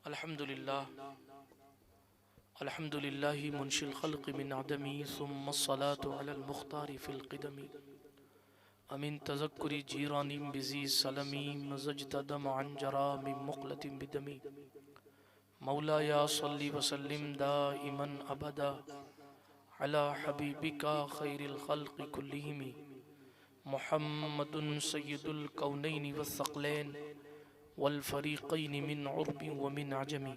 अल्हम्दुलिल्लाह अल्हम्दुलिल्लाहि मुनशिल खल्क़ि मिन अदमी सुम्मा अस्सलातु अलल मुख्तारि फिल क़िदमी अमिन तज़क्कुरि जीरानी बिज़ी सलमी मज़ज्तदम अन जरामिन मुक़लतिन बिदमी मौलाया सल्लि वसल्लिम दाइमन अबदा अला हबीबिका खैरिल खल्क़ि कुल्लिहिम मुहम्मदुन सय्यिदुल कौनैनि वस्सक़लैन वल फ़रीक़ैनि मिन उर्बि व मिन अजमी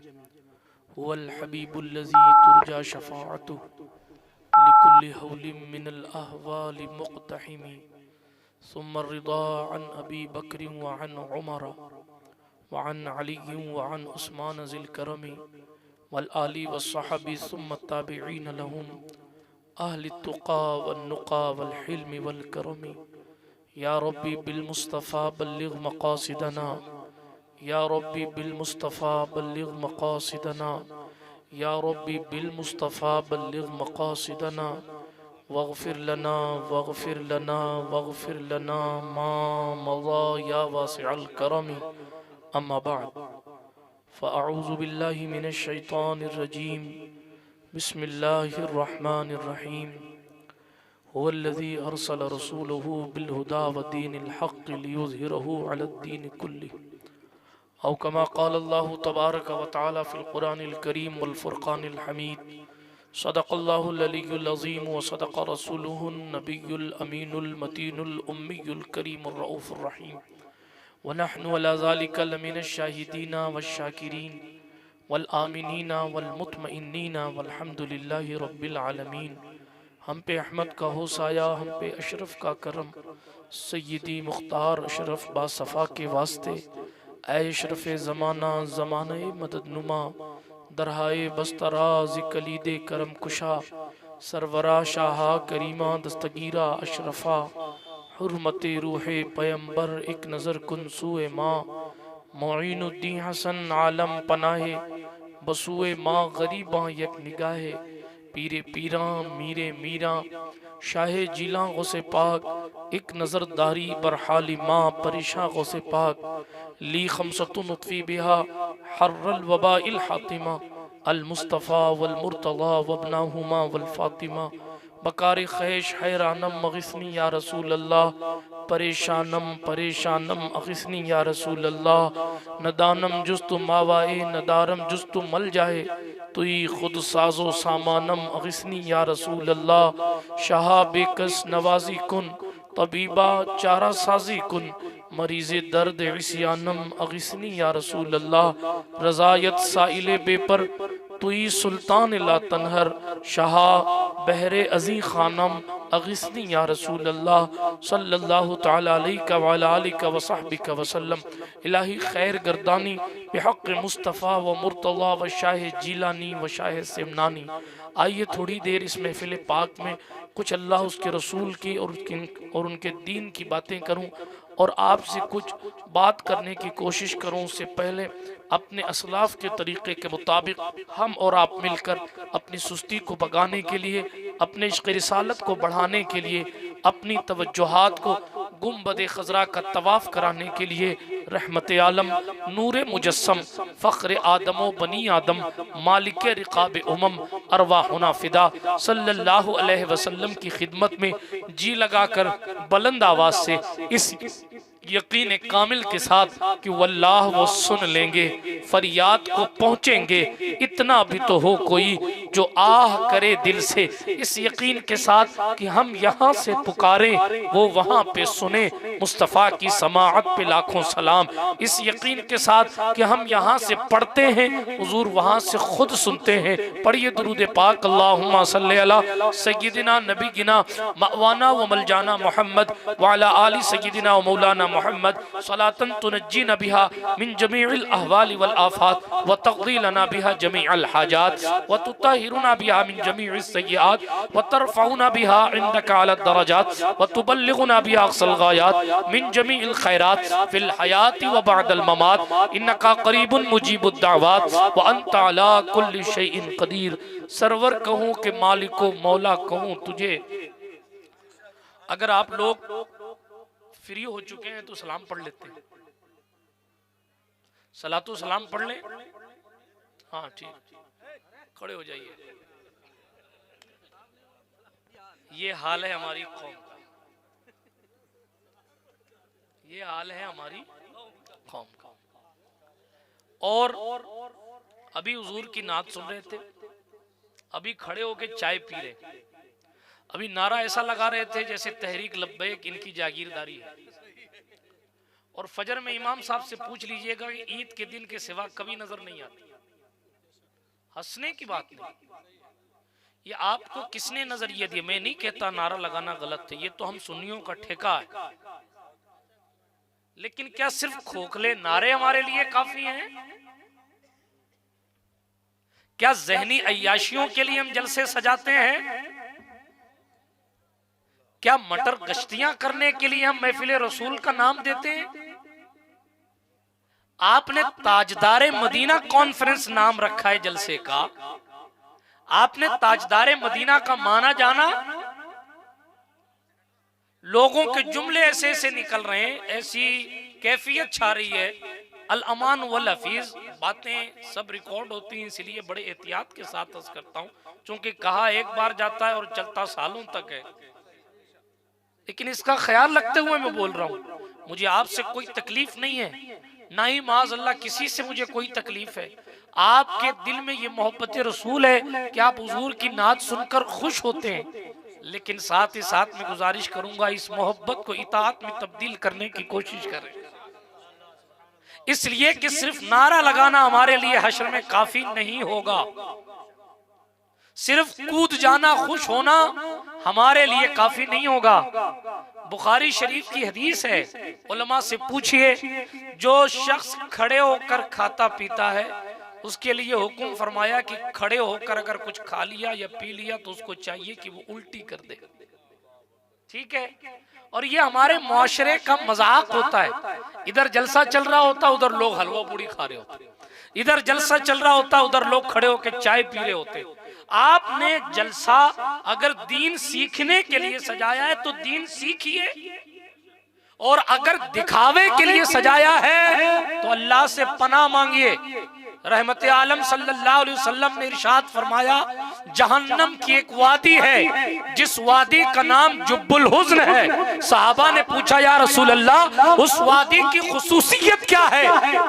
हुवल हबीबुल्लज़ी तुरजा शफ़ाअतुहु लिकुल्लि हौलिम मिनल अहवालि मुक़तहिमी सुम्मा रिदा अन अबी बकर व अन उमर व अन अली व अन उस्मान ज़िल करमी वल आलि वस्सहबी सुम्मा ताबिईन लहुम अहलि तुक़ा वन नुक़ा वल हिल्मि वल करमी या रब्बी बिल मुस्तफ़ा बल्लिग़ मक़ासिदना या रब्बी बिल मुस्तफ़ा बल्लिग़ मक़ासिदना या रब्बी बिल मुस्तफ़ा बल्लिग़ मक़ासिदना वग़फ़िर लना वग़फ़िर लना वग़फ़िर लना मा मज़ा या वासिअल करमी अम्मा बअद फ़अऊज़ु बिल्लाहि मिनश शैतानिर रजीम बिस्मिल्लाहिर रहमानिर रहीम हुवल्लज़ी अरसल रसूलहु बिल हुदा व दीनिल हक़्क़ि लियुज़हिरहु अलद्दीन कुल्लिहि औ कमा क़ाल अल्लाहु तबारक व तआला फ़िल क़ुरानिल करीम वल फ़ुरक़ानिल हमीद सदक़ल्लाहुल अलीयुल अज़ीम व सदक़ रसूलुहुन नबियुल अमीनुल मतीनुल उम्मियुल करीमुर रऊफ़ुर रहीम व नहनु अला ज़ालिका लमिनश शाहिदीना वश्शाकिरीन वल आमिनीना वल मुतमइन्नीना वल्हम्दुलिल्लाहि रब्बिल आलमीन। हम पे अहमद का हो साया, हम पे अशरफ का करम, सय्यदी मुख्तार अशरफ बासफ़ा के वास्ते ऐ अशरफ ज़माना ज़माने मदद नुमा दरहाए बस्तराज कलीदे करम कुशा सरवरा शाहा करीमा दस्तगीरा अशरफा हुर्मते रूहे पैम्बर एक नज़र कुन सुए माँ मोइनुद्दीन हसन आलम पनाहे बसुए माँ गरीबा यक निगाहे पीरे पीरा मीरे मीरा शाहे जिला गौसे पाक एक नज़र दारी बरहाली माँ परेशान गौसे पाक ली खमसतु नुत्फ़ी बिहा हर्रल वबा इल हातिमा अल मुस्तफ़ा वल मुर्तज़ा वब्नाहुमा वल फ़ातिमा बकार ख़ैश हैरानम मग़िस्नी या रसूल अल्लाह परेशानम परेशानम अग़िस्नी या रसूल अल्लाह नदानम जुस्तु मावाए नदारम जुस्तु मल जाए तुई खुद साजो सामानम अग़िस्नी या रसूल अल्लाह शाहा बेकस नवाजी कुन तबीबा चारा साजी कुन मरीज़े दर्द इस्यानम अग़िस्नी या रसूल अल्लाह रज़ायत साइले बेपर तुई सुल्तान ला तनहर शाहा बहरे अज़ी खानम अग़िस्नी या रसूल अल्लाह सल्लल्लाहु तआला अलैका व अला आलिका व सहबिका वसल्लम। इलाही खैर गर्दानी बिहक़्क़ मुस्तफ़ा व मुर्तज़ा व शाह जीलानी व शाह सिमनानी। आइए थोड़ी देर इस महफ़िल पाक में कुछ अल्लाह उसके रसूल की और उनके दीन की बातें करूं और आपसे कुछ बात करने की कोशिश करूं। उससे पहले अपने असलाफ के तरीक़े के मुताबिक हम और आप मिलकर अपनी सुस्ती को भगाने के लिए, अपने इश्क़ रिसालत को बढ़ाने के लिए, अपनी तवज्जुहात को गुम्बद खज़रा का तवाफ़ कराने के लिए रहमत आलम नूर मुजस्सम फ़ख्र आदम बनी आदम मालिक रिक़ाब उमम अरवाहुना फ़िदा सल्लल्लाहु अलैहि वसल्लम की खिदमत में जी लगाकर बुलंद आवाज़ से इस यकीन कामिल के साथ कि वल्लाह वो सुन लेंगे, फरियाद को पहुँचेंगे, इतना भी तो हो कोई जो आह करे दिल से, इस यकीन के साथ कि हम यहाँ से पुकारें वो वहाँ पे सुने, मुस्तफ़ा की समाअत पे लाखों सलाम। इस यकीन के साथ कि हम यहाँ से पढ़ते हैं हुजूर वहाँ से खुद सुनते हैं। पढ़िए दुरूद पाक अल्लाहुम्मा सल्ली अला सय्यिदिना नबीना मवाना व मलजाना मोहम्मद व अला आलि सय्यिदिना व मौलाना मोहम्मद सलातन तुनज्जीना बिहा मिन जमीइल अहवालि वल आफात व तक़दी लना बिहा जमीअल हाजात व तुताहिरुना बिहा मिन जमीइस सय्यिआत व तरफ़उना बिहा इंदका अला दरजात व तुबल्लिगुना बिहा अक़सल गायात मिन जमीइल खैरात फिल हयाति व बअदल ममात इन्नका क़रीबुन मुजीबुद दाअवात व अंता अला कुल्लि शैइन क़दीर। सरवर कहूँ के मालिको मौला कहूँ तुझे। अगर आप लोग फ्री हो चुके हैं तो सलाम पढ़ लेते हैं, सलातो सलाम पढ़ लें। हाँ ठीक, खड़े हो जाइए। ये हाल है हमारी कौम का, ये हाल है हमारी कौम का। और अभी हुजूर की नात सुन रहे थे, अभी खड़े होके चाय पी रहे, अभी नारा ऐसा लगा रहे थे जैसे तहरीक लब्बैक इनकी जागीरदारी है। और फजर में इमाम साहब से पूछ लीजिएगा कि ईद के दिन के सिवा कभी नजर नहीं आती। हंसने की बात नहीं, ये आपको किसने नजरिया दिया? मैं नहीं कहता नारा लगाना गलत है, ये तो हम सुन्नियों का ठेका है। लेकिन क्या सिर्फ खोखले नारे हमारे लिए काफी हैं? क्या जहनी अय्याशियों के लिए हम जलसे सजाते हैं? क्या मटर गश्तियां करने के लिए हम महफिल रसूल का नाम देते हैं? आपने ताजदारे मदीना कॉन्फ्रेंस नाम रखा है जलसे का। आपने ताजदारे मदीना का माना जाना, लोगों के जुमले ऐसे ऐसे निकल रहे हैं, ऐसी कैफियत छा रही है। अल अमान वल हफीज, बातें सब रिकॉर्ड होती हैं, इसलिए बड़े एहतियात के साथ अर्ज करता हूं, क्योंकि कहा एक बार जाता है और चलता सालों तक है। लेकिन इसका ख्याल रखते हुए मैं बोल रहा हूं, मुझे आपसे कोई तकलीफ नहीं है, ना ही माज़ अल्लाह किसी से मुझे कोई तकलीफ है। आपके दिल में ये मोहब्बत रसूल है कि आप हुजूर की नात सुनकर खुश होते हैं, लेकिन साथ ही साथ मैं गुजारिश करूंगा इस मोहब्बत को इताअत में तब्दील करने की कोशिश करें। इसलिए कि सिर्फ नारा लगाना हमारे लिए हश्र में काफी नहीं होगा, सिर्फ कूद जाना, खुश होना हमारे लिए काफी नहीं होगा। बुखारी शरीफ की हदीस है, उलमा से पूछिए, जो शख्स खड़े होकर खाता पीता है उसके लिए हुक्म फरमाया कि खड़े होकर अगर कुछ खा लिया या पी लिया तो उसको चाहिए कि वो उल्टी कर दे। ठीक है, और ये हमारे मुआशरे का मजाक होता है। इधर जलसा चल रहा होता, उधर लोग हलवा पूड़ी खा रहे होते, इधर जलसा चल रहा होता, उधर लोग खड़े होकर चाय पी रहे होते। आपने जलसा अगर दीन सीखने के लिए सजाया है तो दीन सीखिए, और अगर दिखावे के लिए सजाया है तो अल्लाह से पनाह मांगिए। रहमत आलम सल्लल्लाहु अलैहि वसल्लम ने इरशाद फरमाया, जहन्नम की एक वादी है जिस वादी का नाम जुब्बुल हुज़्न है। सहाबा ने पूछा, या रसूल अल्लाह, उस वादी की खुसूसियत क्या है?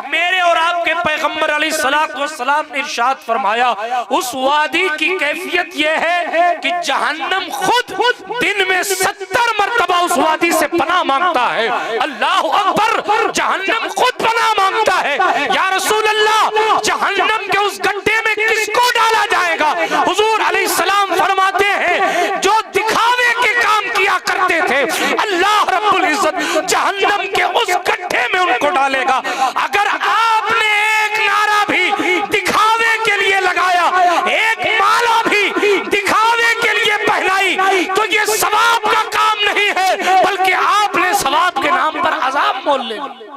मेरे और आपके पैगंबर अलैहिस्सलातु वस्सलाम ने इरशाद फरमाया, उस वादी की कैफियत यह है कि जहन्नम खुद दिन में 70 मरतबा उस वादी से पनाह मांगता है। अल्लाह अकबर, जहन्नम खुद पनाह मांगता है। या रसूल अल्लाह, जहन्नम के उस गड्ढे में किसको डाला जाएगा? हुजूर अलैहिस्सलाम फरमाते हैं, जो दिखावे के काम किया करते थे, अल्लाह रब्बुल इज्जत जहन्नम के उस गड्ढे में उनको डालेगा। अगर आपने एक नारा भी दिखावे के लिए लगाया, एक माला भी दिखावे के लिए पहनाई, तो ये सवाब का काम नहीं है, बल्कि आपने सवाब के नाम पर अजाब मोल ले ली।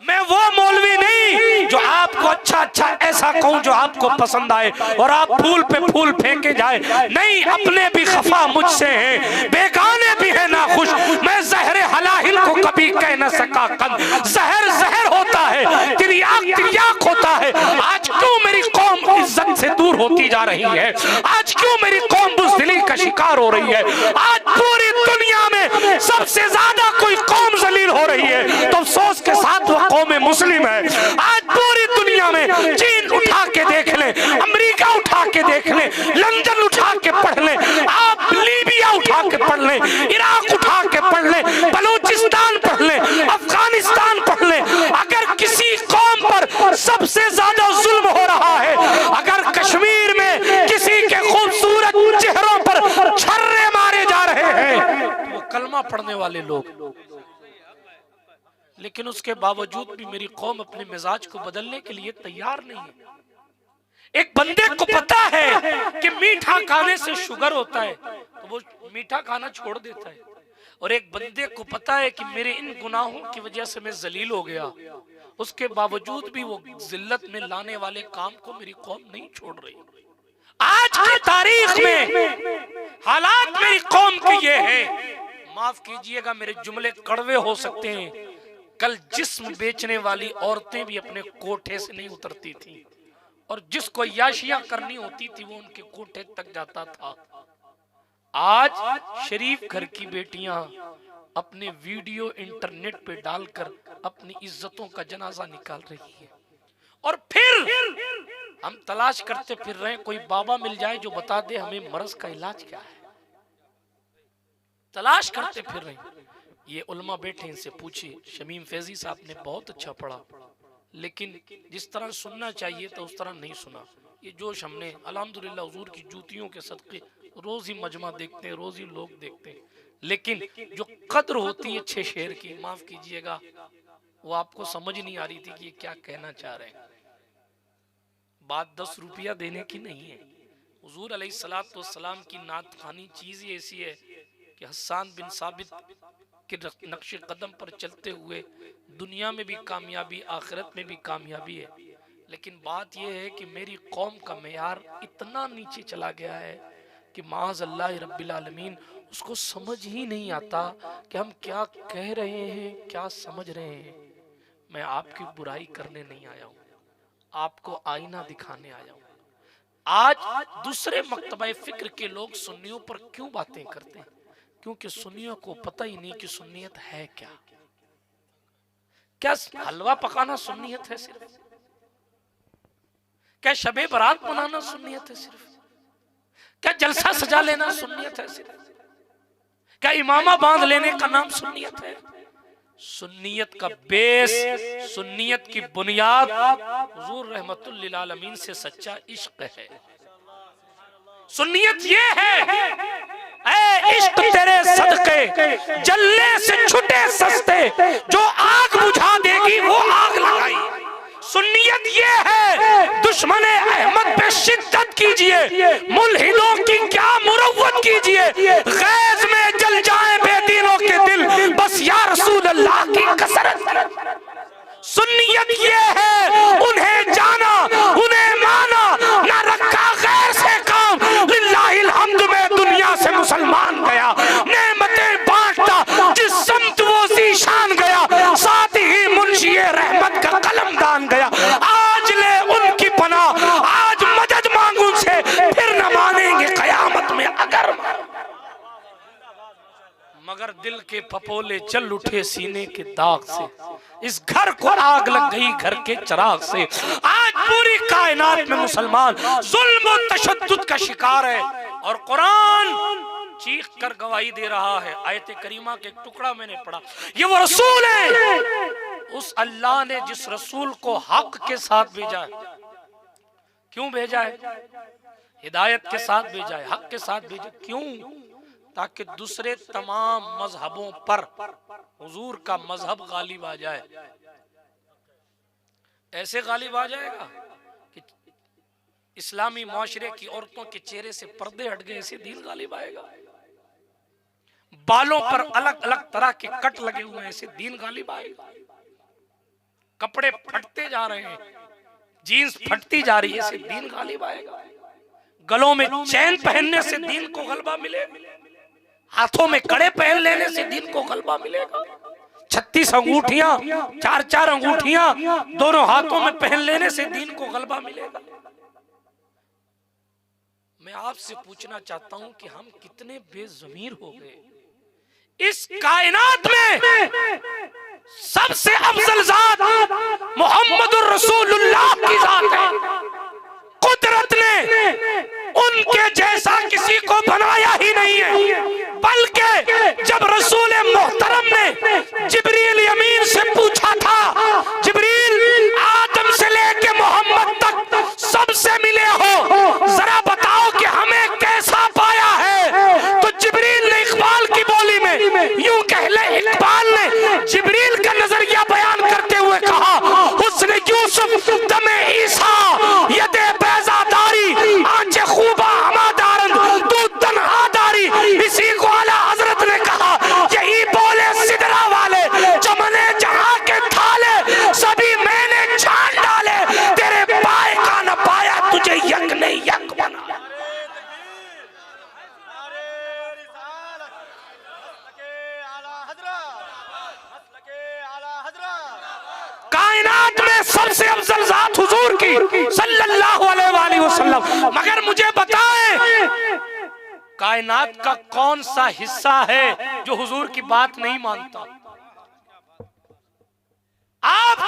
मैं वो मौलवी नहीं जो आपको अच्छा अच्छा ऐसा कहूं जो आपको पसंद आए और आप फूल पे फूल फेंके जाए। नहीं, अपने भी खफा मुझसे हैं, बेगाने भी है ना खुश। मैं जहर हलाहिल को कभी कह न सका कन, जहर जहर होता है, तिरियाक तिरियाक होता है। आज क्यों मेरी कौम इज्जत से दूर होती जा रही है? आज क्यों मेरी कौम बुज़दिली का शिकार हो रही है? आज पूरी दुनिया में सबसे ज्यादा कोई कौम जलील हो रही है तो अफसोस के साथ वो कौम मुस्लिम है। आज पूरी दुनिया में चीन उठा के देख ले, अमेरिका उठा के देख ले, लंदन उठा के पढ़ ले, आप लीबिया उठा के पढ़ ले, इराक उठा के पढ़ ले, बलूचिस्तान पढ़ ले, अफगानिस्तान पढ़ ले। अगर किसी कौम पर सबसे ज्यादा जुल्म हो रहा है, अगर कश्मीर में किसी के खूबसूरत चेहरों पर छर्रे मारे जा रहे हैं, वो कलमा पढ़ने वाले लोग। लेकिन उसके बावजूद भी मेरी कौम अपने मिजाज को बदलने के लिए तैयार नहीं है। एक बंदे को पता है कि मीठा खाने से शुगर होता है तो वो मीठा खाना छोड़ देता है, और एक बंदे को पता है कि मेरे इन गुनाहों की वजह से मैं जलील हो गया, उसके बावजूद भी वो जिल्लत में लाने वाले काम को मेरी कौम नहीं छोड़ रही। आज की तारीख में हालात मेरी कौम के ये है, माफ कीजिएगा मेरे जुमले कड़वे हो सकते हैं, कल जिस्म बेचने वाली औरतें भी अपने कोठे से नहीं उतरती थी, और जिसको याशियां करनी होती थी वो उनके कोठे तक जाता था। आज शरीफ घर की बेटियां अपने वीडियो इंटरनेट पे डालकर अपनी इज्जतों का जनाजा निकाल रही है। और फिर हम तलाश करते फिर रहे कोई बाबा मिल जाए जो बता दे हमें मर्ज का इलाज क्या है। तलाश करते फिर रहे। ये उलमा बैठे, इनसे पूछिए। शमीम फैजी साहब ने बहुत अच्छा पढ़ा, लेकिन जिस तरह सुनना चाहिए तो उस तरह नहीं सुना। ये जोश हमने अल्हम्दुलिल्लाह हुजूर की जूतियों के सदके रोज ही मजमा देखते हैं, रोज ही लोग देखते हैं, लेकिन जो कद्र होती है अच्छे शेर की, माफ कीजिएगा, वो आपको समझ नहीं आ रही थी कि ये क्या कहना चाह रहे हैं। बात 10 रुपया देने की नहीं है। हुजूर अलैहिस्सलातु वस्सलाम की नात खानी चीज ही ऐसी है कि हस्सान बिन साबित के नक्शे कदम पर चलते हुए दुनिया में भी कामयाबी, आखिरत में भी कामयाबी है। लेकिन बात यह है कि मेरी कौम का मेयार इतना नीचे चला गया है कि माज़अल्लाह रब्बिल आलमीन उसको समझ ही नहीं आता कि हम क्या कह रहे हैं, क्या समझ रहे हैं। मैं आपकी बुराई करने नहीं आया हूँ, आपको आईना दिखाने आया हूँ। आज दूसरे मकतबा फिक्र के लोग सुन्नियों पर क्यों बातें करते हैं? क्योंकि सुन्नियों को पता ही नहीं कि सुन्नियत है क्या। क्या हलवा पकाना सुन्नियत है सिर्फ? क्या शबे बारात मनाना सुन्नियत है सिर्फ? क्या जलसा सजा लेना सुन्नियत है सिर्फ? क्या इमामा बांध लेने का नाम सुन्नियत है? सुन्नियत का बेस, सुन्नियत की बुनियाद हुजूर रहमतुल लिल आलमीन से सच्चा इश्क है। सुन्नियत ये है, ऐ इश्क तेरे सदके जलने से छुटे सस्ते, जो आग बुझा देगी वो आग लगाई। सुन्नियत ये है, दुश्मने अहमद पे शिद्दत कीजिए, मुल्हिदों की क्या मुरव्वत कीजिए, गैज में जल जाए बेदीनों के दिल, बस या रसूल अल्लाह की कसरत। सुन्नियत ये है, उन्हें जाना, उन्हें माना, ना रखा गैर से काम। लिल्लाहिल हम्द में दुनिया से मुसलमान गया, नेमतें बांटता जिस समत वो ज़ीशान गया, साथ ही मुंशी रहमत का कलमदान गया। आज ले उनकी पनाह, आज मदद मांगू से, फिर न मानेंगे कयामत में अगर। मगर दिल के पपोले चल उठे सीने के दाग से, इस घर को आग लग गई घर के चिराग से। आज पूरी कायनात में मुसलमान जुल्म और तशद्दुद का शिकार है, और कुरान चीख कर गवाही दे रहा है। आयत करीमा के एक टुकड़ा मैंने पढ़ा, ये वो रसूल है, उस अल्लाह ने जिस रसूल को हक के साथ भेजा है। क्यों भेजा है? हिदायत के साथ भेजा है, हक के साथ भेजा। क्यों? ताकि दूसरे तमाम मजहबों पर हुजूर का मजहब गालिब आ जाए। ऐसे गालिब आ जाएगा कि इस्लामी मुआशरे की औरतों के चेहरे से पर्दे हट गए, ऐसे दीन गालिब आएगा। बालों पर अलग अलग तरह के कट लगे हुए हैं, ऐसे दीन गालिब आएगा। कपड़े फटते जा रहे हैं, जीन्स फटती जा रही है, ऐसे दीन गालिब आएगा। गलों में चैन पहनने से दीन को गलबा मिलेगा, हाथों में कड़े पहन लेने से दीन को गलबा मिलेगा। 36 अंगूठियां, 4-4 अंगूठियां दोनों हाथों में पहन लेने से दीन को गलबा मिलेगा। मैं आपसे पूछना चाहता हूं कि हम कितने बेज़मीर हो गए। इस कायनात में सबसे अफजल जात मोहम्मदुर रसूलुल्लाह की जात है। कुदरत ने उनके जैसा किसी को बनाया ही नहीं है, बल्कि जब रसूल मोहतरम ने जिब्रील अमीन से पूछा था, जिब्रील आदम से लेके मोहम्मद तक सबसे मिले हो, जरा बताओ कि हमें कैसा पाया है। तो जिब्रील ने इकबाल की बोली में यूं कह ले, इकबाल ने जिब्रील का नजरिया बयान करते हुए कहा, हुस्न यूसुफ दमे ईसा यदे बैजादारी आंचे खूबा हमादारन दूध तन्हादारी। इसी को आला हजरत ने कहा, यही बोले सिदरा वाले, चमने जहां के थाले सभी मैंने छान डाले, तेरे पाए का न पाया तुझे यक ने यक बना। कायनात में सबसे अफजल जात हुजूर की सल्लल्लाहु मगर मुझे बताएं कायनात का कौन सा हिस्सा है जो हुजूर की बात नहीं मानता। आप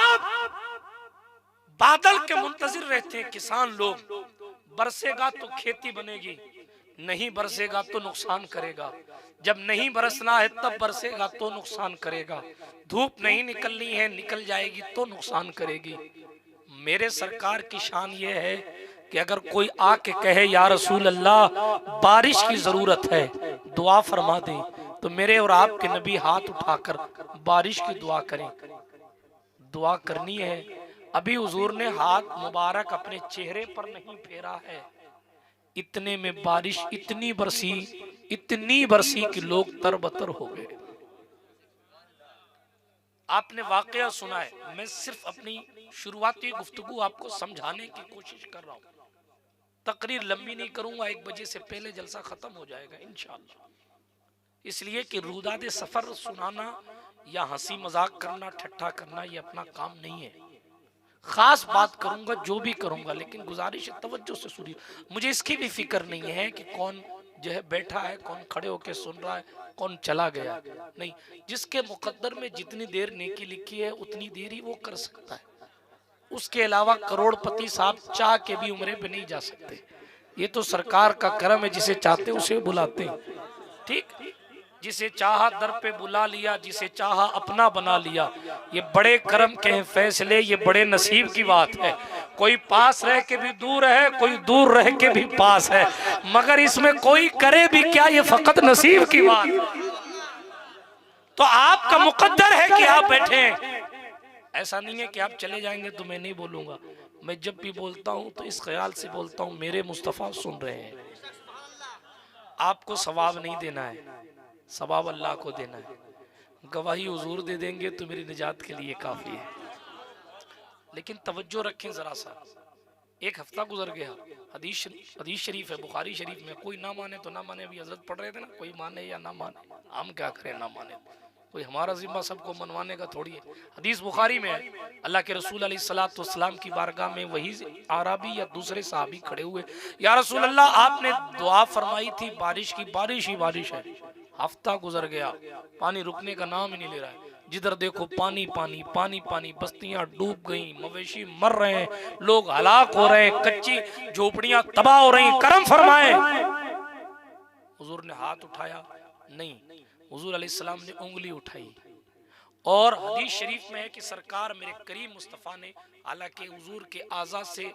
बादल के मुंतजिर रहते हैं किसान लोग, बरसेगा तो खेती बनेगी, नहीं बरसेगा तो नुकसान करेगा। जब नहीं बरसना है तब बरसेगा तो नुकसान करेगा। धूप नहीं निकलनी है, निकल जाएगी तो नुकसान करेगी। मेरे सरकार की शान ये है कि अगर कोई आके कहे या रसूल अल्लाह बारिश की जरूरत है, दुआ फरमा दें, तो मेरे और आपके नबी हाथ उठाकर बारिश की दुआ करें। दुआ करनी है। अभी हुजूर ने हाथ मुबारक अपने चेहरे पर नहीं फेरा है, इतने में बारिश इतनी बरसी कि लोग तरबतर हो गए। आपने वाकया सुना है, मैं सिर्फ अपनी शुरुआती गुफ्तगू आपको समझाने की कोशिश कर रहा हूं। तकरीर लंबी नहीं करूंगा, 1 बजे से पहले जलसा खत्म हो जाएगा इंशाअल्लाह। इसलिए कि रूदादे सफर सुनाना या हंसी मजाक करना, ठट्ठा करना, ये अपना काम नहीं है। खास बात करूंगा जो भी करूंगा, लेकिन गुजारिश है तवज्जो से सुनिए। मुझे इसकी भी फिक्र नहीं है कि कौन जो है बैठा है, कौन खड़े होकर सुन रहा है, कौन चला गया, नहीं। जिसके मुकद्दर में जितनी देर नेकी लिखी है उतनी देर ही वो कर सकता है। उसके अलावा करोड़पति साहब चाह के भी उम्रे पे नहीं जा सकते। ये तो सरकार का करम है, जिसे चाहते उसे बुलाते हैं। ठीक, जिसे चाहा दर पे बुला लिया, जिसे चाहा अपना बना लिया। ये बड़े करम के हैं फैसले, ये बड़े नसीब की बात है। कोई पास रह के भी दूर है, कोई दूर रह के भी पास है, मगर इसमें कोई करे भी क्या, ये फकत नसीब की बात। तो आपका मुकद्दर है कि आप बैठे हैं। ऐसा नहीं है कि आप चले जाएंगे तो मैं नहीं बोलूंगा। मैं जब भी बोलता हूं तो इस ख्याल से बोलता हूं मेरे मुस्तफा सुन रहे हैं। आपको सवाब नहीं देना है, सवाब अल्लाह को देना है। गवाही हुजूर दे देंगे तो मेरी निजात के लिए काफी है। लेकिन तवज्जो रखें जरा सा। 1 हफ्ता गुजर गया, हदीस शरीफ है बुखारी शरीफ में, कोई ना माने तो ना माने। अभी हजरत पढ़ रहे थे ना, कोई माने या ना माने, हम क्या करें ना माने। कोई हमारा जिम्मा सबको मनवाने का थोड़ी है। हदीस बुखारी में है, अल्लाह के रसूल अलैहिस्सलातु वस्सलाम की बारगाह में वही आराबी या दूसरे साहबी खड़े हुए, या रसूल अल्लाह आपने दुआ फरमाई थी बारिश की, बारिश ही बारिश है। हफ्ता गुजर गया, पानी रुकने का नाम ही नहीं ले रहा है। जिधर देखो पानी पानी पानी पानी, बस्तियां डूब गई, मवेशी मर रहे हैं, लोग हलाक हो रहे हैं, कच्ची झोपड़ियां तबाह हो रही। करम फरमाए। हुजूर ने हाथ उठाया नहीं, हुजूर अलैहिस्सलाम ने उंगली उठाई। और हदीस शरीफ में है कि सरकार मेरे करीम मुस्तफ़ा ने, हालांकि हुजूर के आज़ा से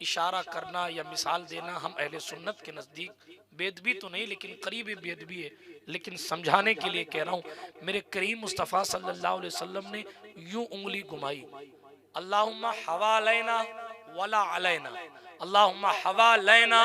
इशारा करना या मिसाल देना हम अहले सुन्नत के नज़दीक बेदबी तो नहीं, लेकिन करीब बेदबी है, लेकिन समझाने के लिए कह रहा हूँ। मेरे करीम मुस्तफ़ा सल्लल्लाहु अलैहि वसल्लम ने यूं उंगली घुमाई, अल्लाहुम्मा हवा अलैना वला अलैना, अल्लाहुम्मा हवा अलैना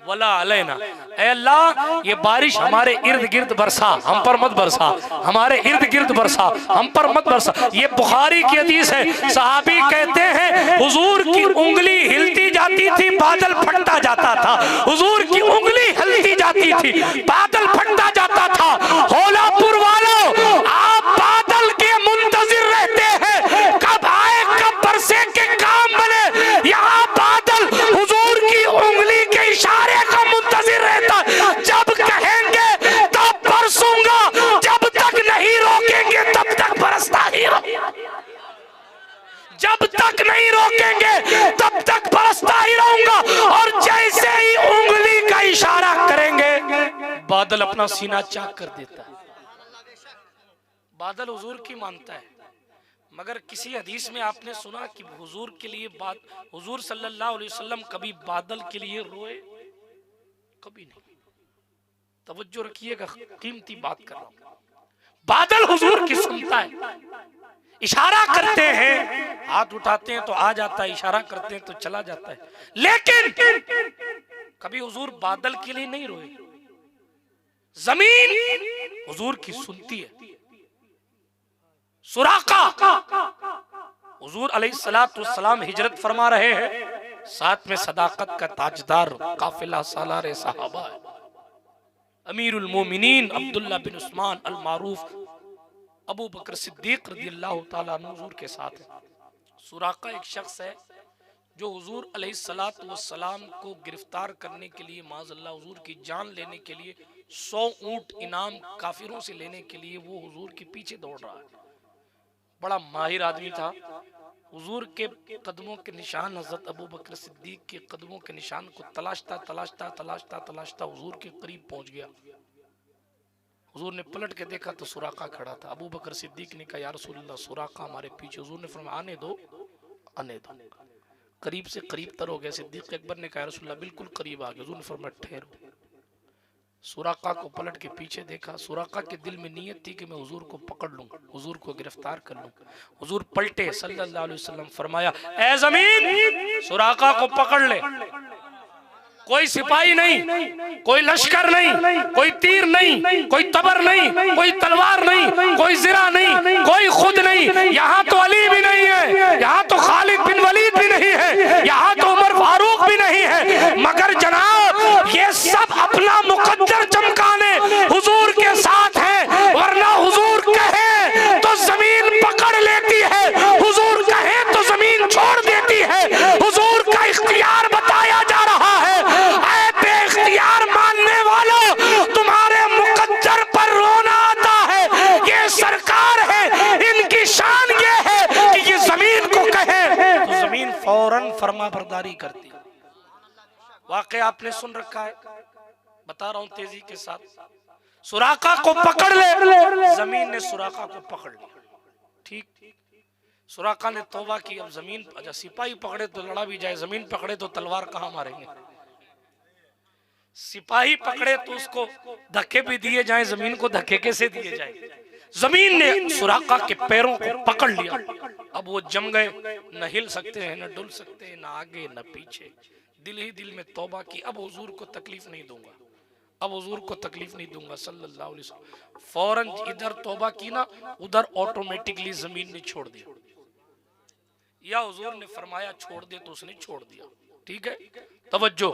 वला अलैना। ऐ अल्लाह ये बारिश हमारे इर्द गिर्द बरसा, हम पर मत बरसा, हमारे इर्द गिर्द बरसा, हम पर मत बरसा। ये बुखारी की हदीस है। सहाबी कहते हैं हुजूर की उंगली हिलती जाती थी, बादल फटता जाता था। हुजूर की उंगली हिलती जाती थी, बादल फटता जाता था। होलापुर वालों, आप बादल के मुंतजिर रहते हैं, कब आए कब बरसे के काम बने। यहाँ बादल हुजूर की उंगली के इशारे का मुंतजिर रहता, जब कहेंगे तब बरसूंगा, जब तक नहीं रोकेंगे तब तक बरसता ही रहूंगा, जब तक नहीं रोकेंगे तब तक बरसता ही रहूंगा। और जैसे ही उंगली का इशारा करेंगे बादल अपना सीना चाक कर देता है। बादल हुजूर की मानता है। मगर किसी हदीस में आपने सुना कि हुजूर के लिए बात, हुजूर सल्लल्लाहु अलैहि वसल्लम कभी बादल के लिए रोए? कभी नहीं। तवज्जो रखिएगा, कीमती बात कर रहा हूं। बादल हुजूर की सुनता है, इशारा करते हैं, हाथ उठाते हैं तो आ जाता है, इशारा करते हैं तो चला जाता है। लेकिन कभी हुजूर बादल के लिए नहीं रोए। जमीन हुजूर की सुनती है। सुराका हुजूर अलैहिस्सलातु वस्सलाम हिजरत फरमा रहे हैं, साथ में सदाकत का ताजदार काफिला सालारे सहाबा है। अमीरुल मोमिनीन अब्दुल्ला बिन उस्मान अल मारूफ अबू बकर सिद्दीक रज़ियल्लाहु ताला अन्हु हुजूर के साथ है। सुराका एक शख्स है जो हुजूर अलैहिस्सलातु वस्सलाम को गिरफ्तार करने के लिए, माज़अल्लाह हुजूर की जान लेने के लिए 100 ऊंट इनाम काफिरों से लेने के लिए वो हुजूर के पीछे दौड़ रहा है। बड़ा माहिर आदमी था। हुजूर के कदमों के निशान, हजरत अबू बकर सिद्दीक के कदमों के निशान को तलाशता तलाशता तलाशता तलाशता हुजूर के करीब पहुंच गया। हुजूर ने पलट के देखा तो सुराका खड़ा था। अबू बकर सिद्दीक ने कहा, या रसूलल्लाह, सुराका हमारे पीछे। हुजूर ने फरमाया, आने दो, आने दो। करीब से करीब तर हो गए। सिद्दीक अकबर ने कहा, या रसूलल्लाह, बिल्कुल करीब आ गए। हुजूर ने फरमाया, ठहरो। सुराका को पलट के पीछे देखा। सुराका के दिल में नीयत थी कि मैं हुजूर को पकड़ लूं, हुजूर को गिरफ्तार कर लूं। हुजूर पलटे सल्लल्लाहु अलैहि वसल्लम, फरमाया, ए जमीन, सुराका को पकड़ ले। कोई सिपाही नहीं, कोई लश्कर नहीं, कोई तीर नहीं, कोई तबर नहीं, कोई तलवार नहीं, कोई जिरा नहीं, कोई खुद नहीं। यहाँ तो अली भी नहीं है, यहाँ तो खालिद बिन वलीद भी नहीं है, यहाँ तो उमर फारूक भी नहीं है, मगर जनाब ये सब अपना मुकद्दर चमकाने हुजूर के साथ है। वरना हुजूर कहे तो जमीन पकड़ लेती है, हुजूर कहे तो जमीन छोड़ देती है। हुजूर का इख्तियार बताया जा रहा है। ऐ बेइख्तियार मानने वालों, तुम्हारे मुकद्दर पर रोना आता है। ये सरकार है, इनकी शान ये है कि ये जमीन को कहे तो जमीन फौरन फरमा बरदारी करती। वाकई आपने सुन रखा है, बता रहा हूं तेजी के साथ। सुराका को पकड़ ले, जमीन ने सुराका को पकड़ लिया। ठीक, सुराका ने तौबा की। अब जमीन, अच्छा सिपाही पकड़े तो लड़ा भी जाए, जमीन पकड़े तो तलवार कहां मारेंगे। सिपाही पकड़े तो उसको धक्के भी दिए जाए, जमीन को धक्के कैसे दिए जाए। जमीन ने सुराका के पैरों को पकड़ लिया। अब वो जम गए, न हिल सकते हैं, न डुल सकते हैं, न आगे न पीछे। दिल ही दिल में तौबा की, अब हुजूर को तकलीफ नहीं दूंगा, अब हुजूर को तकलीफ नहीं दूंगा सल्लल्लाहु अलैहि वसल्लम। फौरन इधर तौबा की ना, उधर ऑटोमेटिकली जमीन ने छोड़ दिया। या हुजूर ने फरमाया छोड़ दे तो उसने छोड़ दिया। ठीक है, तवज्जो।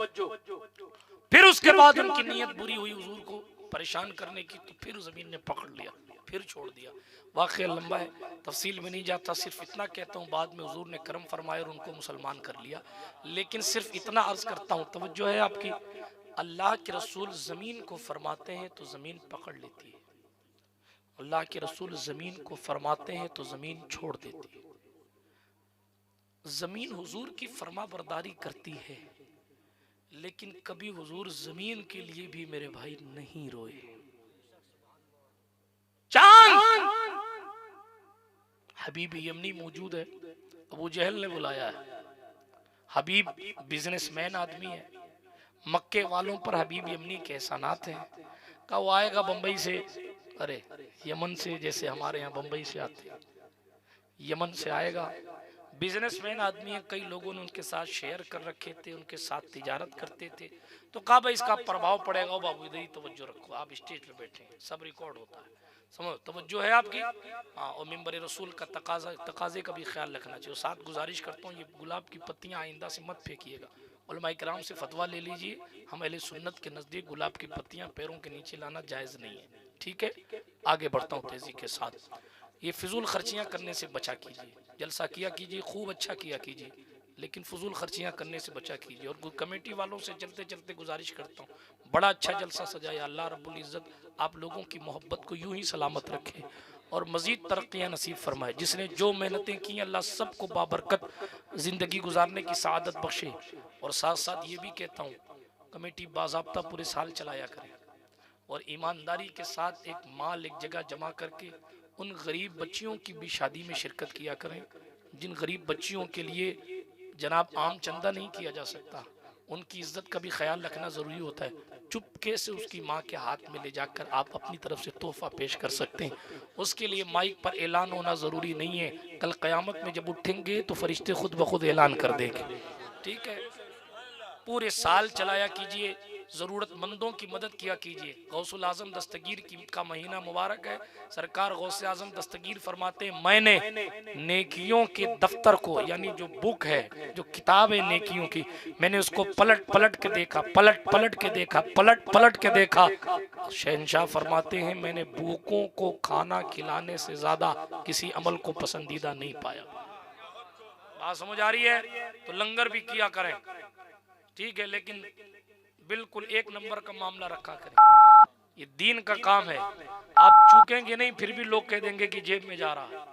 फिर उसके बाद उनकी नीयत बुरी हुई हुजूर को परेशान करने की, तो फिर जमीन ने पकड़ लिया, फिर छोड़ दिया। वाक़या लंबा है, तफसील में नहीं जाता, सिर्फ इतना कहता हूँ, बाद में हुजूर ने करम फरमाया और उनको मुसलमान कर लिया। लेकिन सिर्फ इतना अर्ज करता हूँ, तवज्जो है आपकी। अल्लाह के रसूल जमीन को फरमाते हैं तो जमीन पकड़ लेती है, अल्लाह के रसूल जमीन को फरमाते हैं तो जमीन छोड़ देती है। जमीन हुजूर की फरमा बरदारी करती है, लेकिन कभी हुजूर जमीन के लिए भी मेरे भाई नहीं रोए। चांद हबीब यमनी मौजूद है, अबू जहल ने बुलाया है। हबीब बिजनेसमैन आदमी है, मक्के वालों पर हबीब यमनी के एहसानात हैं। कहा वो आएगा बंबई से, अरे यमन से, जैसे हमारे यहाँ बंबई से आते हैं, यमन से आएगा। बिजनेसमैन आदमी है, कई लोगों ने उनके साथ शेयर कर रखे थे, उनके साथ तिजारत करते थे। तो कहा भाई इसका प्रभाव पड़ेगा। बाबू इधर ही तवज्जो रखो, आप स्टेज पे बैठे हैं, सब रिकॉर्ड होता है, समझ तवज्जो है आपकी। हाँ, और मिंबर रसूल का तकाजे का भी ख्याल रखना चाहिए। साथ गुजारिश करता हूँ, ये गुलाब की पत्तियाँ आइंदा से मत फेंकिएगा। उलमाए किराम से फतवा ले लीजिए, हम अहले सुन्नत के नज़दीक गुलाब की पत्तियाँ पैरों के नीचे लाना जायज़ नहीं है। ठीक है, आगे बढ़ता हूँ तेज़ी के साथ। ये फिजूल खर्चियाँ करने से बचा कीजिए। जलसा किया कीजिए, खूब अच्छा किया कीजिए, लेकिन फजूल खर्चियाँ करने से बचा कीजिए। और कमेटी वालों से चलते चलते गुजारिश करता हूँ, बड़ा अच्छा जलसा सजाया। अल्लाह रब्बुल इज़्ज़त आप लोगों की मोहब्बत को यूं ही सलामत रखे और मज़ीद तरक्कियाँ नसीब फरमाए। जिसने जो मेहनतें की, अल्लाह सबको बाबरकत ज़िंदगी गुजारने की सआदत बख्शे। और साथ साथ ये भी कहता हूँ, कमेटी बाज़ाब्ता पूरे साल चलाया करे और ईमानदारी के साथ एक माल एक जगह जमा करके उन गरीब बच्चियों की भी शादी में शिरकत किया करें, जिन गरीब बच्चियों के लिए जनाब आम चंदा नहीं किया जा सकता। उनकी इज्जत का भी ख्याल रखना ज़रूरी होता है। चुपके से उसकी माँ के हाथ में ले जाकर आप अपनी तरफ से तोहफा पेश कर सकते हैं। उसके लिए माइक पर ऐलान होना ज़रूरी नहीं है। कल क़यामत में जब उठेंगे तो फरिश्ते खुद ब खुद ऐलान कर देंगे। ठीक है, पूरे साल चलाया कीजिए, ज़रूरतमंदों की मदद किया कीजिए। गौसुल आज़म दस्तगीर का महीना मुबारक है। सरकार गौसे आज़म दस्तगीर फरमाते हैं, मैंने नेकियों के दफ्तर को, यानी जो बुक है, जो किताब है नेकियों की, मैंने उसको पलट पलट के देखा, पलट पलट के देखा, पलट पलट के देखा। शहंशाह फरमाते हैं, मैंने भूखों को खाना खिलाने से ज़्यादा किसी अमल को पसंदीदा नहीं पाया। बात समझ आ रही है? तो लंगर भी किया करें, ठीक है, लेकिन बिल्कुल एक नंबर का मामला रखा करें। ये दीन का काम है, आप चूकेंगे नहीं फिर भी लोग कह देंगे कि जेब में जा रहा है।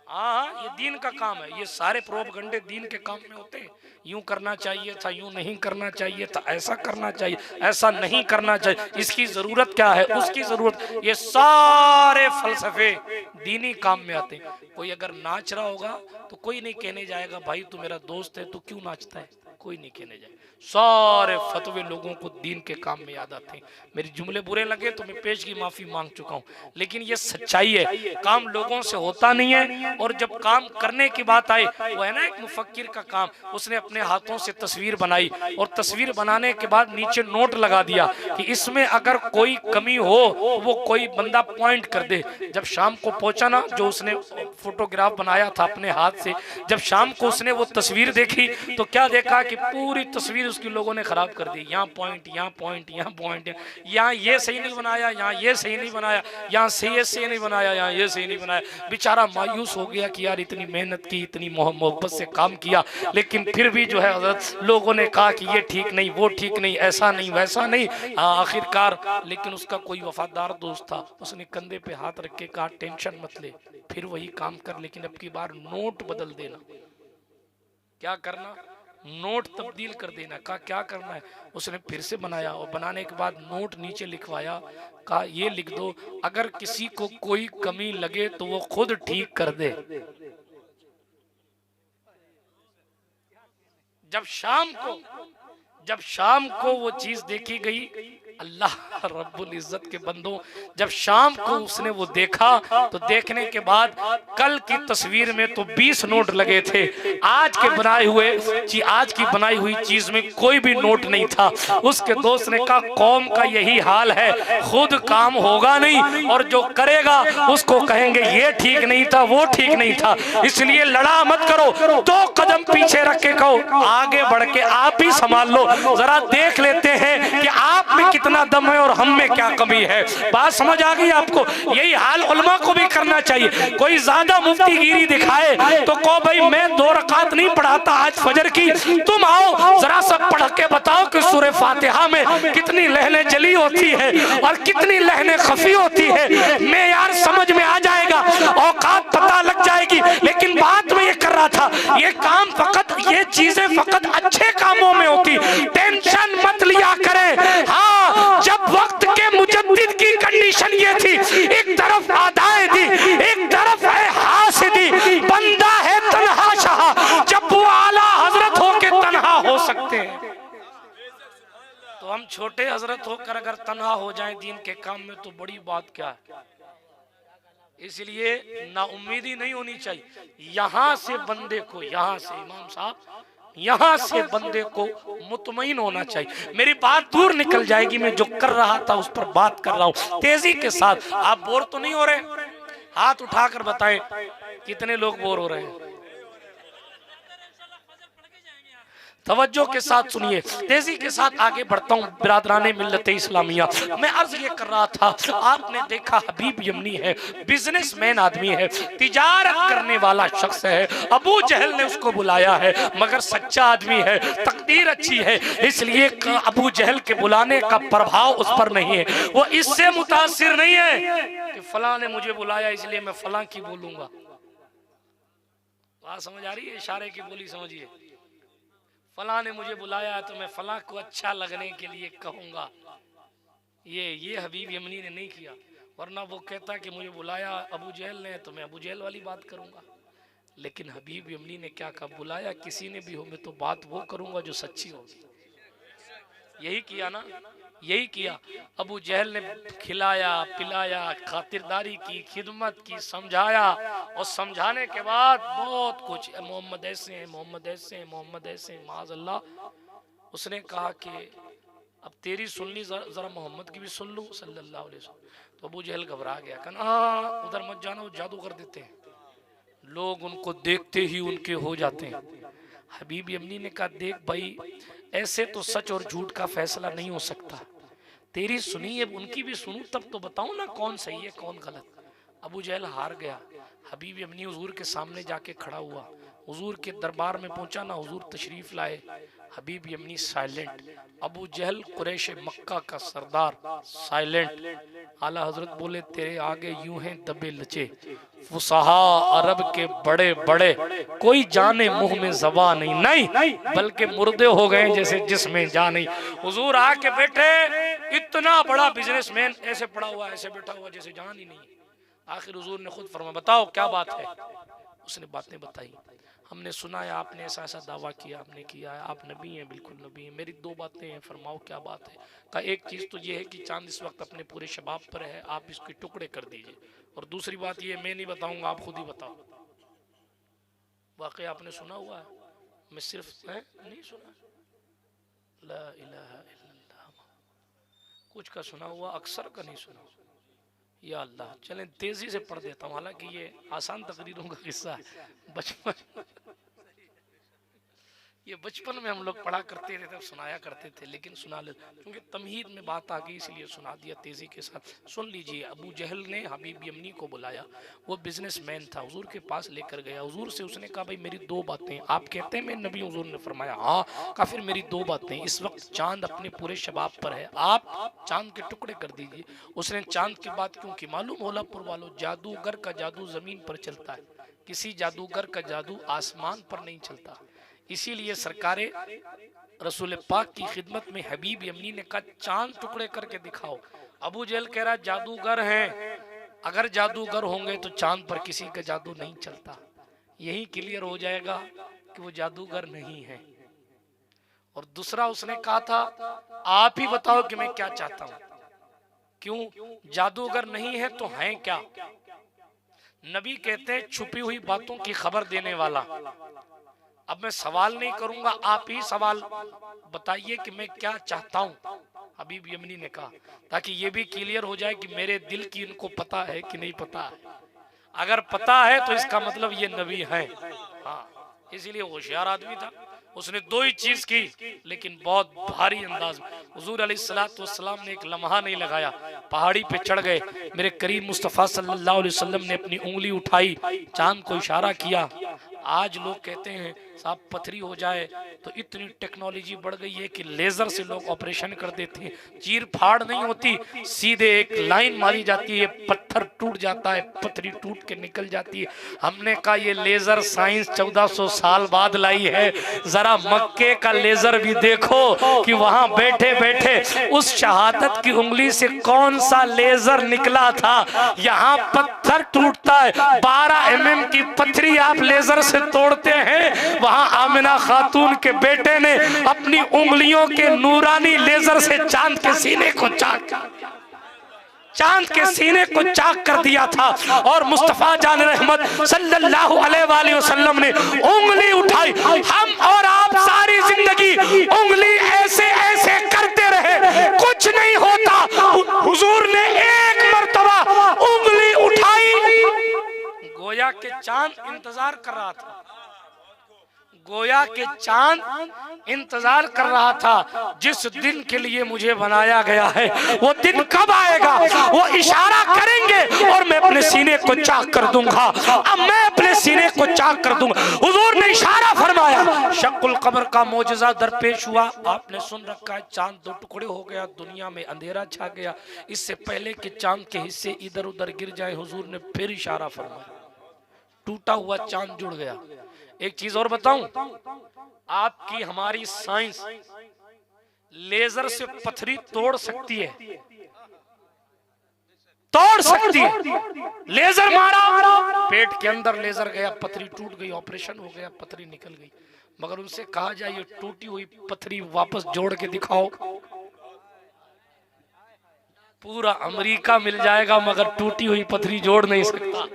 हाँ, ये दीन का काम है। ये सारे प्रोपगंडे दीन के काम में होते हैं। यूं करना चाहिए था, यूं नहीं करना चाहिए था, ऐसा करना चाहिए, ऐसा नहीं करना चाहिए, इसकी जरूरत क्या है, उसकी जरूरत, ये सारे फलसफे दीनी काम में आते हैं। कोई अगर नाच रहा होगा तो कोई नहीं कहने जाएगा भाई तू मेरा दोस्त है, तू क्यों नाचता है, कोई नहीं कहने जाए। सारे फतवे लोगों को दीन के काम में याद आते हैं। मेरे जुमले बुरे लगे तो मैं पेश की माफी मांग चुका हूं, लेकिन ये सच्चाई है। काम लोगों से होता नहीं है, और जब काम करने की बात आए, वो है ना एक मुफक्किर का काम, उसने अपने हाथों से तस्वीर बनाई और तस्वीर बनाने के बाद नीचे नोट लगा दिया कि इसमें अगर कोई कमी हो वो कोई बंदा पॉइंट कर दे। जब शाम को पहुंचा ना, जो उसने फोटोग्राफ बनाया था अपने हाथ से, जब शाम को उसने वो तस्वीर देखी तो क्या देखा कि पूरी तस्वीर उसकी लोगों ने खराब कर दी। यहाँ पॉइंट, यहाँ पॉइंट, यहाँ पॉइंट, यहाँ ये सही नहीं बनाया, यहाँ ये सही नहीं बनाया, यहाँ से ये सही नहीं बनाया, यहाँ ये सही नहीं बनाया। बेचारा मायूस हो गया कि यार इतनी मेहनत की, इतनी मोहब्बत से काम किया, लेकिन फिर भी जो है हज़रत लोगों ने कहा कि ये ठीक नहीं, वो ठीक नहीं, ऐसा नहीं, वैसा नहीं। आखिरकार लेकिन उसका कोई वफादार दोस्त था, उसने कंधे पे हाथ रख के कहा टेंशन मत ले, फिर वही काम कर, लेकिन अब की बार नोट बदल देना। क्या करना? नोट तब्दील कर देना। कहा क्या करना है? उसने फिर से बनाया और बनाने के बाद नोट नीचे लिखवाया, कहा ये लिख दो अगर किसी को कोई कमी लगे तो वो खुद ठीक कर दे। जब शाम को वो चीज देखी गई, अल्लाह रब्बुल इज्जत के बंदों, जब शाम को उसने वो देखा तो देखने के बाद कल की तस्वीर में तो 20 नोट लगे थे, आज की बनाई हुई चीज में कोई भी नोट नहीं था। उसके दोस्त ने कहा कौम का यही हाल है, खुद काम होगा नहीं और जो करेगा उसको कहेंगे ये ठीक नहीं था, वो ठीक नहीं था। इसलिए लड़ा मत करो, 2 कदम पीछे रख के कहो आगे बढ़ के आप ही संभाल लो, जरा देख लेते हैं कि आप में कितना दम है और हम में क्या कमी है। बात समझ आ गई आपको? यही हाल उलमा को भी करना चाहिए। कोई ज्यादा मुफ्तीगिरी दिखाए तो कहो भाई मैं 2 रकात नहीं पढ़ाता आज फजर की, तुम आओ जरा सब पढ़ के बताओ कि सूरह फातिहा में कितनी लहनें जली होती है और कितनी लहनें खफी होती है। मैं यार समझ में आ जाएगा, औकात पता लग जाएगी। लेकिन बात में ये कर रहा था, ये काम फकत, ये चीजें फकत अच्छे कामों में होती, टेंशन मत लिया करें। हाँ, जब वक्त के मुजद्दिद की कंडीशन ये थी, एक तरफ आदाए दी, एक तरफ है हासिदी, बंदा है तन्हा शाह, जब वो आला हजरत होके तन्हा हो सकते हैं तो हम छोटे हजरत होकर अगर तन्हा हो जाएं दीन के काम में तो बड़ी बात क्या है। इसलिए नाउम्मीदी नहीं होनी चाहिए। यहां से बंदे को, यहां से इमाम साहब, यहां से बंदे को मुतमईन होना चाहिए। मेरी बात दूर निकल जाएगी, मैं जो कर रहा था उस पर बात कर रहा हूं तेजी के साथ। आप बोर तो नहीं हो रहे? हाथ उठाकर बताएं कितने लोग बोर हो रहे हैं। तवज्जो के साथ सुनिए, तेजी के साथ आगे बढ़ता हूँ। बिरादराने मिल्लते इस्लामिया, मैं अर्ज ये कर रहा था, आपने देखा हबीब यमनी है, बिजनेसमैन आदमी है, तिजारत करने वाला शख्स है। अबू जहल ने उसको बुलाया है, मगर सच्चा आदमी है, तकदीर अच्छी है, इसलिए अबू जहल के बुलाने का प्रभाव उस पर नहीं है। वो इससे मुतासिर नहीं है कि फलां ने मुझे बुलाया इसलिए मैं फलां की बोलूंगा। बात समझ आ रही है? इशारे की बोली समझिए। फलां ने मुझे बुलाया तो मैं फलां को अच्छा लगने के लिए कहूँगा। ये हबीब यमनी ने नहीं किया, वरना वो कहता कि मुझे बुलाया अबू जहल ने तो मैं अबू जहल वाली बात करूँगा। लेकिन हबीब यमनी ने क्या कहा, बुलाया किसी ने भी हो मैं तो बात वो करूँगा जो सच्ची होगी। यही किया ना, यही किया। अबू जहल ने खिलाया पिलाया, खातिरदारी की, खिदमत की, समझाया, और समझाने के बाद बहुत कुछ, मोहम्मद ऐसे हैं, मोहम्मद ऐसे हैं, मोहम्मद ऐसे हैं, माज़अल्लाह। उसने कहा कि अब तेरी सुन ली, जरा मोहम्मद की भी सुन लूँ सल्लल्लाहु अलैहि वसल्लम। तो अबू जहल घबरा गया, कहना हाँ उधर मत जाना, वो जादू कर देते हैं, लोग उनको देखते ही उनके हो जाते हैं। हबीब यमनी ने कहा देख भाई, ऐसे तो सच और झूठ का फैसला नहीं हो सकता, तेरी सुनी है उनकी भी सुनूं तब तो बताऊं ना कौन सही है कौन गलत। अबू जहल हार गया। हबीब यमनी हुजूर के सामने जाके खड़ा हुआ, हुजूर के दरबार में पहुंचा ना, हुजूर तशरीफ लाए, हबीब यमनी साइलेंट, अबू जहल कुरैश मक्का का सरदार साइलेंट। आला हजरत बोले तेरे आगे यूं हैं दबे लचे फुसहा अरब के बड़े बड़े, कोई जाने मुंह में जबा नहीं, नहीं बल्कि मुर्दे हो गए जैसे जिसमें जा नहीं। हुजूर आके बैठे, इतना बड़ा बिजनेसमैन ऐसे पड़ा हुआ, ऐसे बैठा हुआ जैसे जान ही नहीं। आखिर हुजूर ने खुद फरमाया बताओ क्या बात है। उसने बातें बताई, हमने सुना है आपने ऐसा ऐसा दावा किया, आपने किया है, आप नबी हैं, बिल्कुल नबी हैं, मेरी दो बातें हैं, फरमाओ क्या बात है। कहा एक चीज़ तो ये है कि चांद इस वक्त अपने पूरे शबाब पर है, आप इसके टुकड़े कर दीजिए, और दूसरी बात ये मैं नहीं बताऊंगा, आप खुद ही बताओ। वाकई आपने सुना हुआ है, मैं सिर्फ नहीं सुना, ला इलाहा इल्लल्लाह, कुछ का सुना हुआ, अक्सर का नहीं सुना। या अल्लाह, चलें तेजी से पढ़ देता हूँ, हालांकि ये आसान तकरीरों का किस्सा है। बचपन ये बचपन में हम लोग पढ़ा करते थे, सुनाया करते थे, लेकिन सुना ले क्योंकि तमहीद में बात आ गई इसलिए सुना दिया तेजी के साथ। सुन लीजिए, अबू जहल ने हबीब यमनी को बुलाया, वो बिजनेसमैन था, हुजूर के पास लेकर गया। हुजूर से उसने कहा भाई मेरी दो बातें, आप कहते हैं मैं नबी? हुजूर ने फरमाया हाँ। कहा फिर मेरी दो बातें, इस वक्त चांद अपने पूरे शबाब पर है, आप चांद के टुकड़े कर दीजिए। उसने चांद की बात क्यों की? मालूम होलापुर वालों, जादूगर का जादू जमीन पर चलता है, किसी जादूगर का जादू आसमान पर नहीं चलता। इसीलिए सरकारे रसूल पाक की खिदमत में हबीब यमनी ने कहा चांद टुकड़े करके दिखाओ। अबू जहल कह रहा जादूगर हैं, अगर जादूगर होंगे तो चांद पर किसी का जादू नहीं चलता। यही क्लियर हो जाएगा कि वो जादूगर नहीं है। और दूसरा उसने कहा था आप ही बताओ कि मैं क्या चाहता हूं, क्यों जादूगर नहीं है तो हैं क्या? नबी कहते हैं छुपी हुई बातों की खबर देने वाला। अब मैं सवाल नहीं करूंगा, आप ही सवाल बताइए कि मैं क्या चाहता हूं। हबीब यमनी ने कहा, ताकि ये भी क्लियर हो जाए कि मेरे दिल की इनको पता है कि नहीं पता है। अगर पता है तो इसका मतलब ये नबी है। हाँ, इसीलिए होशियार आदमी था, उसने दो ही चीज की, लेकिन बहुत भारी अंदाज में। हुजूर अलैहिस्सलातु वस्सलाम ने एक लम्हा नहीं लगाया, पहाड़ी पे चढ़ गए। मेरे करीम मुस्तफ़ा सल्लल्लाहु अलैहि वसल्लम ने अपनी उंगली उठाई, चांद को इशारा किया। आज लोग कहते हैं साहब पथरी हो जाए तो इतनी टेक्नोलॉजी बढ़ गई है कि लेजर से लोग ऑपरेशन कर देते हैं, चीर फाड़ नहीं होती, सीधे एक लाइन मारी जाती है, पत्थर टूट जाता है, पथरी टूट के निकल जाती है। हमने कहा ये लेजर साइंस 1400 साल बाद लाई है, जरा मक्के का लेजर भी देखो कि वहां बैठे बैठे उस शहादत की उंगली से कौन सा लेजर निकला था। यहाँ पत्थर टूटता है, 12 mm की पथरी आप लेजर से तोड़ते हैं, वहां आमिना खातून के बेटे ने अपनी उंगलियों के नूरानी लेजर से चांद के सीने को चाक कर दिया था। और मुस्तफा जान रहमत सल्लल्लाहु अलैहि वसल्लम ने उंगली उठाई, हम और आप सारी जिंदगी उंगली ऐसे ऐसे करते रहे, कुछ नहीं होता। हुजूर ने एक मर्तबा उंगली उठाई, गोया के चांद इंतजार कर रहा था, गोया के चांद इंतजार कर रहा था। जिस दिन के लिए मुझे बनाया गया है वो दिन कब आएगा? वो इशारा करेंगे और मैं अपने सीने को चाक कर दूंगा। अब मैं अपने सीने को चाक कर दूंगा। हुजूर ने इशारा फरमाया, शक्कुल कमर का मौजज़ा दरपेश हुआ। आपने सुन रखा है चांद दो टुकड़े हो गया, दुनिया में अंधेरा छा गया। इससे पहले कि चांद के हिस्से इधर उधर गिर जाए, हुजूर ने फिर इशारा फरमाया, टूटा हुआ चांद जुड़ गया। एक चीज और बताऊं, आपकी हमारी साइंस लेजर से पथरी तोड़ सकती है, तोड़ सकती है। लेजर मारा, पेट के अंदर लेजर गया, पथरी टूट गई, ऑपरेशन हो गया, पथरी निकल गई। मगर उनसे कहा जाए ये टूटी हुई पथरी वापस जोड़ के दिखाओ, पूरा अमेरिका मिल जाएगा मगर टूटी हुई पथरी जोड़ नहीं सकता।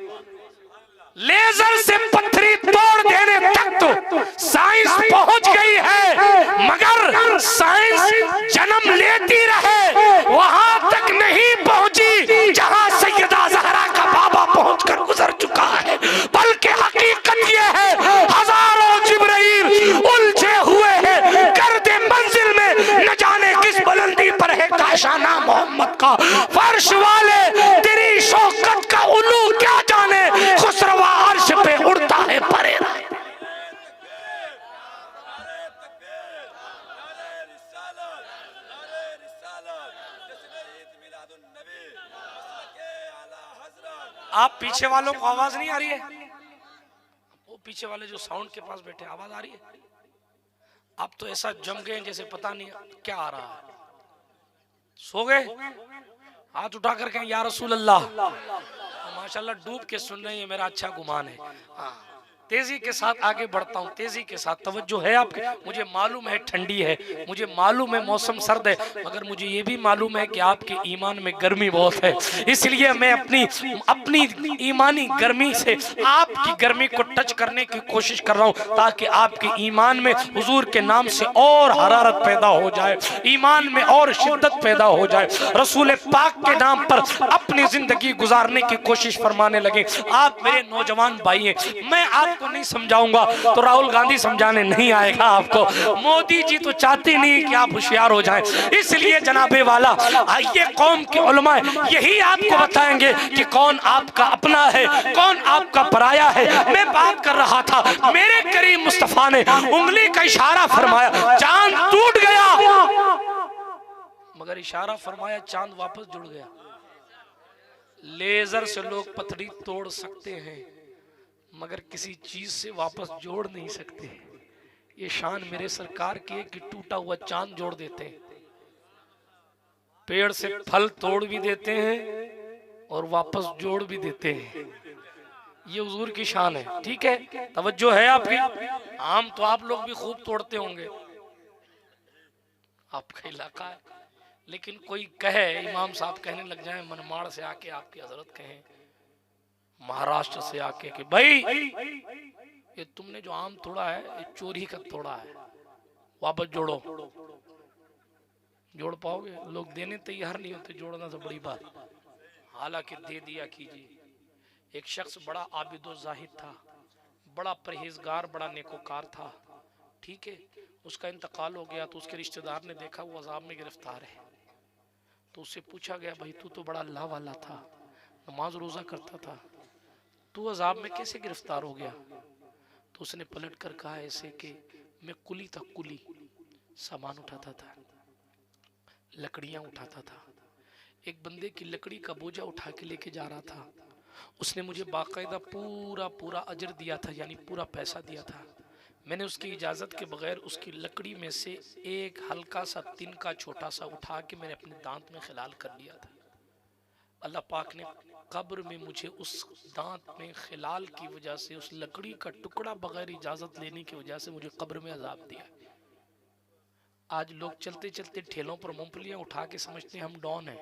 लेजर से पथरी तोड़ देने तक तो साइंस पहुंच गई है, मगर साइंस जन्म लेती रहे, वहां तक नहीं पहुंची जहां सैयदा ज़हरा का बाबा पहुंचकर गुजर चुका है। बल्कि हकीकत यह है, हजारों जिब्राइल उलझे हुए हैं गर्दे मंजिल में, न जाने किस बुलंदी पर है काशाना मोहम्मद का फर्श वाले, तेरी शौकत का उल्लू क्या जाने खुसरवा अर्श पे उड़ता है परे। आप पीछे वालों को आवाज नहीं आ रही है? वो पीछे वाले जो साउंड के पास बैठे आवाज आ रही है? आप तो ऐसा जम गए जैसे पता नहीं क्या आ रहा है। सो गए? हाथ उठा कर कहें या रसूल अल्लाह। माशाल्लाह डूब के सुन रहे हैं, मेरा अच्छा गुमान है। हाँ, तेजी के साथ आगे बढ़ता हूँ, तेजी के साथ तवज्जो है आपके। मुझे मालूम है ठंडी है, मुझे मालूम है मौसम सर्द है, मगर मुझे ये भी मालूम है कि आपके ईमान में गर्मी बहुत है। इसलिए मैं अपनी ईमानी गर्मी से आपकी गर्मी को टच करने की कोशिश कर रहा हूँ, ताकि आपके ईमान में हुजूर के नाम से और हरारत पैदा हो जाए, ईमान में और शिद्दत पैदा हो जाए, रसूल पाक के नाम पर अपनी जिंदगी गुजारने की कोशिश फरमाने लगे। आप मेरे नौजवान भाई हैं, मैं आपको नहीं समझाऊंगा तो राहुल गांधी समझाने नहीं आएगा आपको। मोदी जी तो चाहते नहीं कि आप होशियार हो जाएं। इसलिए जनाबे वाला, ये कौम के उलमा यही आपको बताएंगे कि कौन आपका अपना है, कौन आपका पराया है। मैं बात कर रहा था, मेरे करीम मुस्तफा ने उंगली का इशारा फरमाया, चांद टूट गया, मगर इशारा फरमाया चांद वापस जुड़ गया। लेजर से लोग पथरी तोड़ सकते हैं, मगर किसी चीज से वापस जोड़ नहीं सकते। ये शान मेरे सरकार की है कि टूटा हुआ चांद जोड़ देते हैं, पेड़ से फल तोड़ भी देते हैं और वापस जोड़ भी देते हैं। ये हुजूर की शान है। ठीक है, तवज्जो है आपकी। आम तो आप लोग भी खूब तोड़ते होंगे, आपका इलाका है, लेकिन कोई कहे, इमाम साहब कहने लग जाए मनमाड़ से आके आपकी हजरत कहें, महाराष्ट्र से आके कि भाई ये तुमने जो आम तोड़ा है ये चोरी का तोड़ा है, वापस जोड़ो। जोड़ पाओगे? लोग देने तैयार नहीं होते, जोड़ना तो बड़ी बात। हालांकि दे दिया कीजिए। एक शख्स बड़ा आबिदो जाहिद था, बड़ा परहेजगार, बड़ा नेकोकार था। ठीक है, उसका इंतकाल हो गया तो उसके रिश्तेदार ने देखा वो अजाब में गिरफ्तार है, तो उससे पूछा गया भाई तू तो बड़ा अल्लाह वाला था, नमाज रोजा करता था, तू अजाब में कैसे गिरफ्तार हो गया? तो उसने पलट कर कहा ऐसे कि मैं कुली था, कुली सामान उठाता था, लकड़ियां उठाता था। एक बंदे की लकड़ी का बोझा उठा के लेके जा रहा था, उसने मुझे बाकायदा पूरा अजर दिया था, यानी पूरा पैसा दिया था। मैंने उसकी इजाज़त के बगैर उसकी लकड़ी में से एक हल्का सा तिनका छोटा सा उठा के मैंने अपने दांत में खिलाल कर लिया था। अल्लाह पाक ने कब्र में मुझे उस दांत में खिलाल की वजह से, उस लकड़ी का टुकड़ा बगैर इजाज़त लेने की वजह से मुझे कब्र में अजाब दिया। आज लोग चलते चलते ठेलों पर मूंगफलियां उठा के समझते हैं हम डॉन हैं।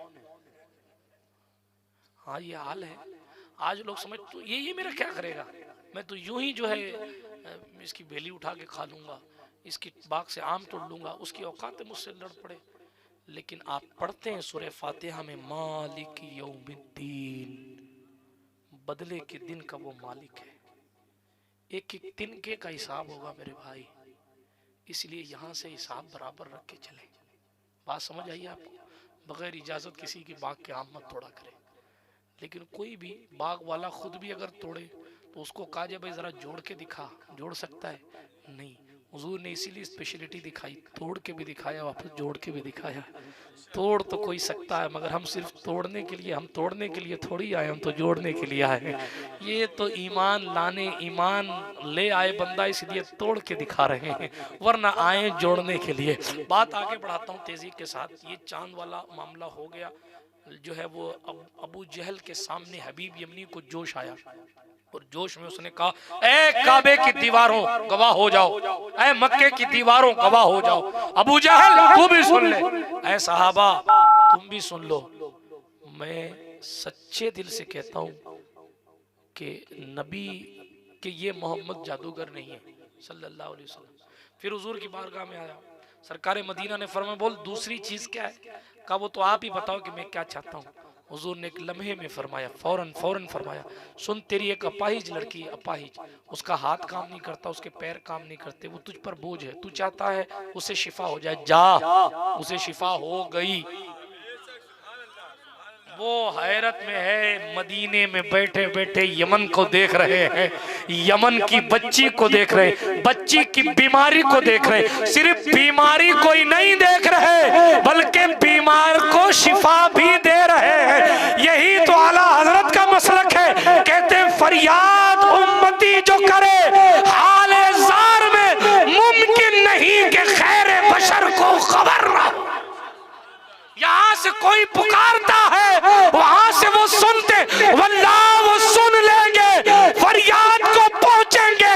हाँ, ये हाल है। आज लोग समझ तो ये मेरा क्या करेगा, मैं तो यूं ही जो है इसकी बेली उठा के खा लूंगा, इसकी बाग से आम तोड़ लूंगा, उसकी औकात मुझसे लड़ पड़े। लेकिन आप पढ़ते हैं सूरह फातिहा में मालिक यौमिद्दीन, बदले के दिन का वो मालिक है। एक एक तिनके का हिसाब होगा मेरे भाई, इसलिए यहाँ से हिसाब बराबर रख के चले। बात समझ आई आपको? बगैर इजाज़त किसी की बाग के आम मत तोड़ा करे। लेकिन कोई भी बाग वाला खुद भी अगर तोड़े तो उसको कहा जाए भाई जरा जोड़ के दिखा, जोड़ सकता है? नहीं। हुजूर ने इसीलिए स्पेशलिटी दिखाई, तोड़ के भी दिखाया, वापस जोड़ के भी दिखाया। तोड़ तो कोई सकता है, मगर हम सिर्फ तोड़ने के लिए, हम तोड़ने के लिए थोड़ी आए, हम तो जोड़ने के लिए आए। ये तो ईमान लाने, ईमान ले आए बंदा, इसलिए तोड़ के दिखा रहे हैं, वरना आए जोड़ने के लिए। बात आगे बढ़ाता हूँ तेजी के साथ। ये चांद वाला मामला हो गया, जो है वो अबू जहल के सामने हबीब यमनी को जोश आया, और जोश में उसने कहा ए काबे की दीवारों गवाह हो जाओ, ए मक्के की दीवारों गवाह हो जाओ। अबू जहल तू भी सुन ले, ए सहाबा तुम भी सुन लो। मैं सच्चे दिल से कहता हूँ कि नबी के ये मोहम्मद जादूगर नहीं है सल्लल्लाहु अलैहि वसल्लम। फिर हुजूर की बारगाह में आया, सरकार मदीना ने फरमाया बोल दूसरी चीज क्या है? कहा वो तो आप ही बताओ कि मैं क्या चाहता हूँ। हुजूर ने एक लम्हे में फरमाया, फौरन फरमाया, सुन तेरी एक अपाहिज लड़की है, अपाहिज, उसका हाथ काम नहीं करता, उसके पैर काम नहीं करते, वो तुझ पर बोझ है, तू चाहता है उसे शिफा हो जाए, जा। उसे शिफा हो गई। वो हैरत में है, मदीने में बैठे बैठे यमन को देख रहे हैं, यमन की बच्ची को देख रहे हैं, बच्ची की बीमारी को देख रहे हैं। सिर्फ बीमारी कोई नहीं देख रहे, बल्कि बीमार को शिफा भी दे रहे हैं। यही तो आला हजरत का मसलक है। जो करे, हाले जार में मुमकिन नहीं कि खैर बशर को खबर ना। यहां से कोई पुकारता है, वहां से वो सुनते, वल्लाह वो सुन लेंगे, फरियाद को पहुंचेंगे।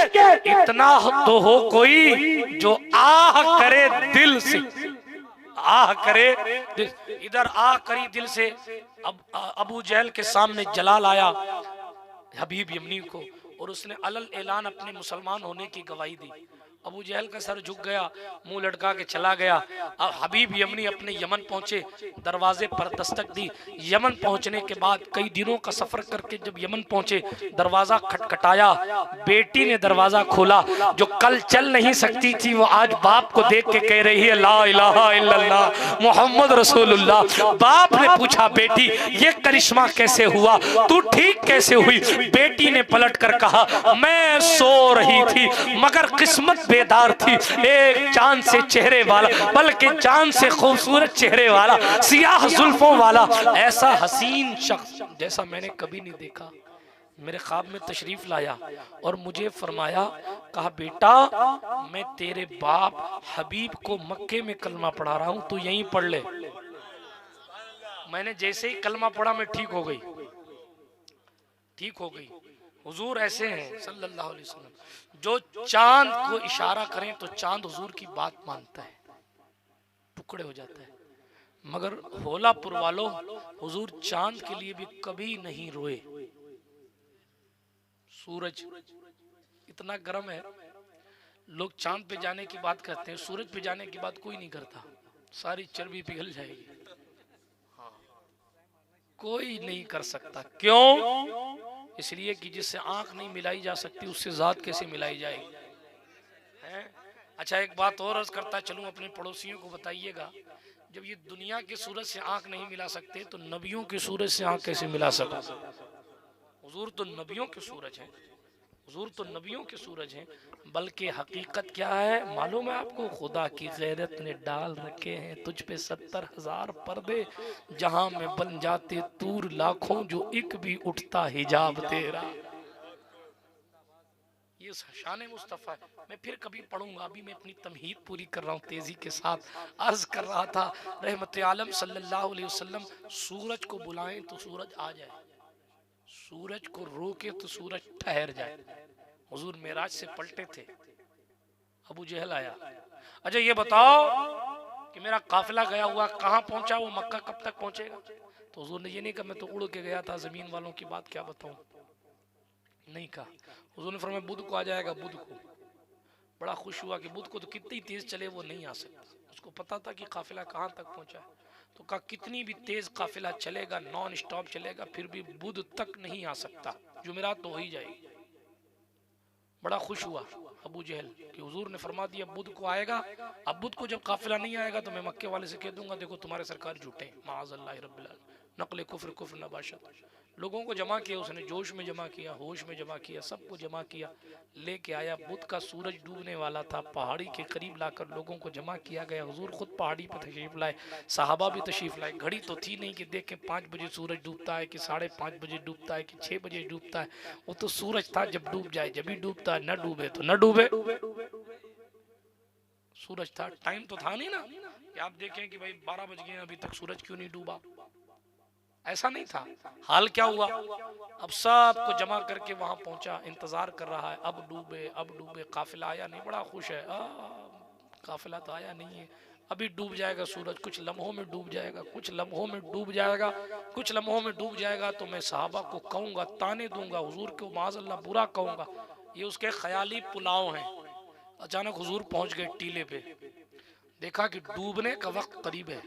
इतना तो हो कोई जो आह करे दिल से, आह करे दिल। इधर आह करी दिल से। अब अबू जहल के सामने जलाल आया हबीब यमनी को, और उसने अलल ऐलान अपने मुसलमान होने की गवाही दी। अबू जहल का सर झुक गया, मुंह लटका के चला गया। अब हबीब यमनी अपने यमन पहुंचे, दरवाजे पर दस्तक दी। यमन पहुंचने के बाद कई दिनों का सफर करके जब यमन पहुंचे, दरवाजा खटखटाया, बेटी ने दरवाजा खोला। जो कल चल नहीं सकती थी वो आज बाप को देख के कह रही है ला इलाहा इल्लल्लाह मुहम्मद रसूलुल्लाह। बाप ने पूछा बेटी ये करिश्मा कैसे हुआ, तू ठीक कैसे हुई? बेटी ने पलट कर कहा मैं सो रही थी मगर किस्मत बेदार थी। एक चांद से चेहरे वाला, बल्कि चांद से खूबसूरत चेहरे वाला, सियाह जुल्फों वाला ऐसा हसीन शख्स जैसा मैंने कभी नहीं देखा, मेरे ख्वाब में तशरीफ लाया और मुझे फरमाया, कहा बेटा मैं तेरे बाप हबीब को मक्के में कलमा पढ़ा रहा हूं, तू यहीं पढ़ ले। मैंने जैसे ही कलमा पढ़ा मैं ठीक हो गई, ठीक हो गई। हुजूर ऐसे हैं सल्लल्लाहु अलैहि वसल्लम, जो चांद को इशारा करें तो चांद हुजूर की बात मानता है, टुकड़े हो जाता है। मगर होलापुर वालों, हुजूर चांद के लिए भी कभी नहीं रोए। सूरज इतना गर्म है, लोग चांद पे जाने की बात करते हैं, सूरज पे जाने की बात कोई नहीं करता, सारी चर्बी पिघल जाएगी। हाँ, कोई नहीं कर सकता। क्यों? इसलिए कि जिससे आंख नहीं मिलाई जा सकती उससे जात कैसे मिलाई जाएगी? है? अच्छा एक बात और अर्ज करता चलूं, अपने पड़ोसियों को बताइएगा, जब ये दुनिया के सूरज से आंख नहीं मिला सकते तो नबियों के सूरज से आंख कैसे मिला सकते? हुजूर तो नबियों के सूरज हैं, हुजूर तो नबियों के सूरज हैं। बल्कि हकीकत क्या है मालूम है आपको? खुदा की गैरत ने डाल रखे हैं तुझ पे 70,000 पर्दे, जहां में बन जाते तूर लाखों, जो एक भी उठता हिजाब तेरा। ये शान मुस्तफ़ा है। मैं फिर कभी पढ़ूंगा, अभी मैं अपनी तमहीद पूरी कर रहा हूँ तेजी के साथ। अर्ज कर रहा था रहमत आलम सल्लल्लाहु अलैहि वसल्लम सूरज को बुलाएं तो सूरज आ जाए, सूरज को रोके तो सूरज ठहर जाए। हुजूर मेराज से पलटे थे, अबू जहल आया, अच्छा ये बताओ कि मेरा काफिला गया हुआ कहाँ पहुंचा, वो मक्का कब तक पहुंचेगा? तो हुजूर ने ये नहीं कहा मैं तो उड़ के गया था, जमीन वालों की बात क्या बताऊं, नहीं कहा। हुजूर ने फरमाया बुध को आ जाएगा, बुध को। बड़ा खुश हुआ कि बुध को तो कितनी तेज चले वो नहीं आ सकता, उसको पता था कि काफिला कहाँ तक पहुंचा है। तो कहा कितनी भी तेज काफिला चलेगा, नॉन स्टॉप चलेगा, फिर भी बुध तक नहीं आ सकता, जुमेरात तो हो ही जाएगी। बड़ा खुश हुआ अबू जहल कि हुजूर ने फरमा दिया बुध को आएगा। अब बुध को जब काफिला नहीं आएगा तो मैं मक्के वाले से कह दूंगा देखो तुम्हारे सरकार झूठे, माअज़ल्लाह रब्बिल आलमीन, नकल कुफ्र कुफ्र नबाशत। लोगों को जमा किया उसने, जोश में जमा किया, होश में जमा किया, सबको जमा किया, लेके आया। बुध का सूरज डूबने वाला था, पहाड़ी के करीब लाकर लोगों को जमा किया गया। हुजूर खुद पहाड़ी पर तशरीफ लाए, सहाबा भी तशरीफ लाए। घड़ी तो थी नहीं कि देखें 5 बजे सूरज डूबता है कि 5:30 बजे डूबता है कि 6 बजे डूबता है। वो तो सूरज था जब डूब जाए, जब भी डूबता है, न डूबे तो न डूबे। सूरज था, टाइम तो था नहीं ना कि आप देखें कि भाई 12 बज गए अभी तक सूरज क्यों नहीं डूबा, ऐसा नहीं था। हाल क्या हुआ, अब सबको जमा करके वहां पहुंचा, इंतजार कर रहा है अब डूबे अब डूबे। काफिला आया नहीं, बड़ा खुश है, काफिला तो आया नहीं है, अभी डूब जाएगा सूरज, कुछ लम्हों में डूब जाएगा, कुछ लम्हों में डूब जाएगा, कुछ लम्हों में डूब जाएगा। तो मैं सहाबा को कहूंगा, ताने दूंगा, हुजूर को माज़अल्लाह बुरा कहूंगा। ये उसके ख्याली पुलाव हैं। अचानक हुजूर पहुंच गए टीले पे, देखा कि डूबने का वक्त करीब है।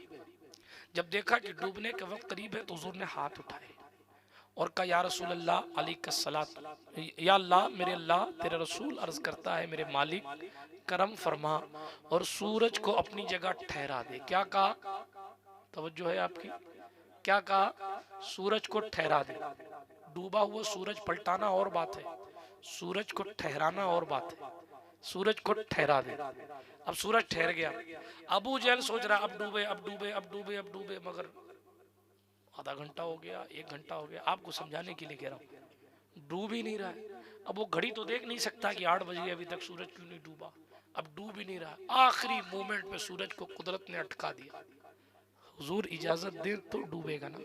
जब देखा कि डूबने के वक्त करीब है तो हुजूर ने हाथ उठाए और कहा या रसूल अल्लाह अलैहिस्सलात, या अल्लाह मेरे अल्लाह तेरा रसूल अर्ज करता है मेरे मालिक करम फरमा और सूरज को अपनी जगह ठहरा दे। क्या कहा, तवज्जो है आपकी, क्या कहा? सूरज को ठहरा दे। डूबा हुआ सूरज पलटाना और बात है, सूरज को ठहराना और बात है। सूरज को ठहरा दे। अब सूरज ठहर गया। अबू जहल सोच रहा अब डूबे अब डूबे अब डूबे अब डूबे, मगर आधा घंटा हो गया, 1 घंटा हो गया। आपको समझाने के लिए कह रहा हूँ, डूब ही नहीं रहा है। अब वो घड़ी तो देख नहीं सकता कि 8 बज गए अभी तक सूरज क्यों नहीं डूबा, अब डूब ही नहीं रहा। आखिरी मोमेंट में सूरज को कुदरत ने अटका दिया। हुजूर इजाजत दे तो डूबेगा ना।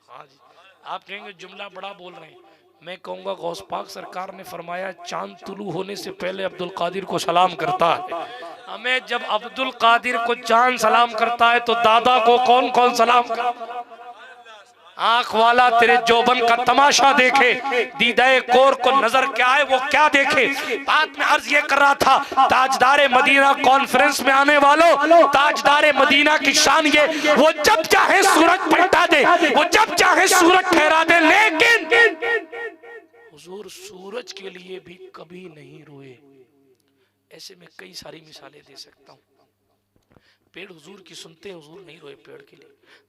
हाँ जी, आप कहेंगे जुमला बड़ा बोल रहे हैं, मैं कहूंगा गौस पाक सरकार ने फरमाया चांद तुलू होने से पहले अब्दुल कादिर को सलाम करता है। हमें जब अब्दुल कादिर को चांद सलाम करता है तो दादा को कौन कौन सलाम करता है? आंख वाला तेरे जोबन का तमाशा देखे, दीदाए कोर को नजर क्या है वो क्या देखे। बात में अर्ज ये कर रहा था, ताजदारे मदीना कॉन्फ्रेंस में आने वालों, ताजदारे मदीना की शान ये, वो जब चाहे सूरज पलटा दे, वो जब चाहे सूरज ठहरा दे, लेकिन हुजूर सूरज के लिए भी कभी नहीं रोए। ऐसे में कई सारी मिसालें दे सकता हूँ। पेड़ हुजूर की सुनते हैं, हुजूर नहीं रोए पेड़ के लिए।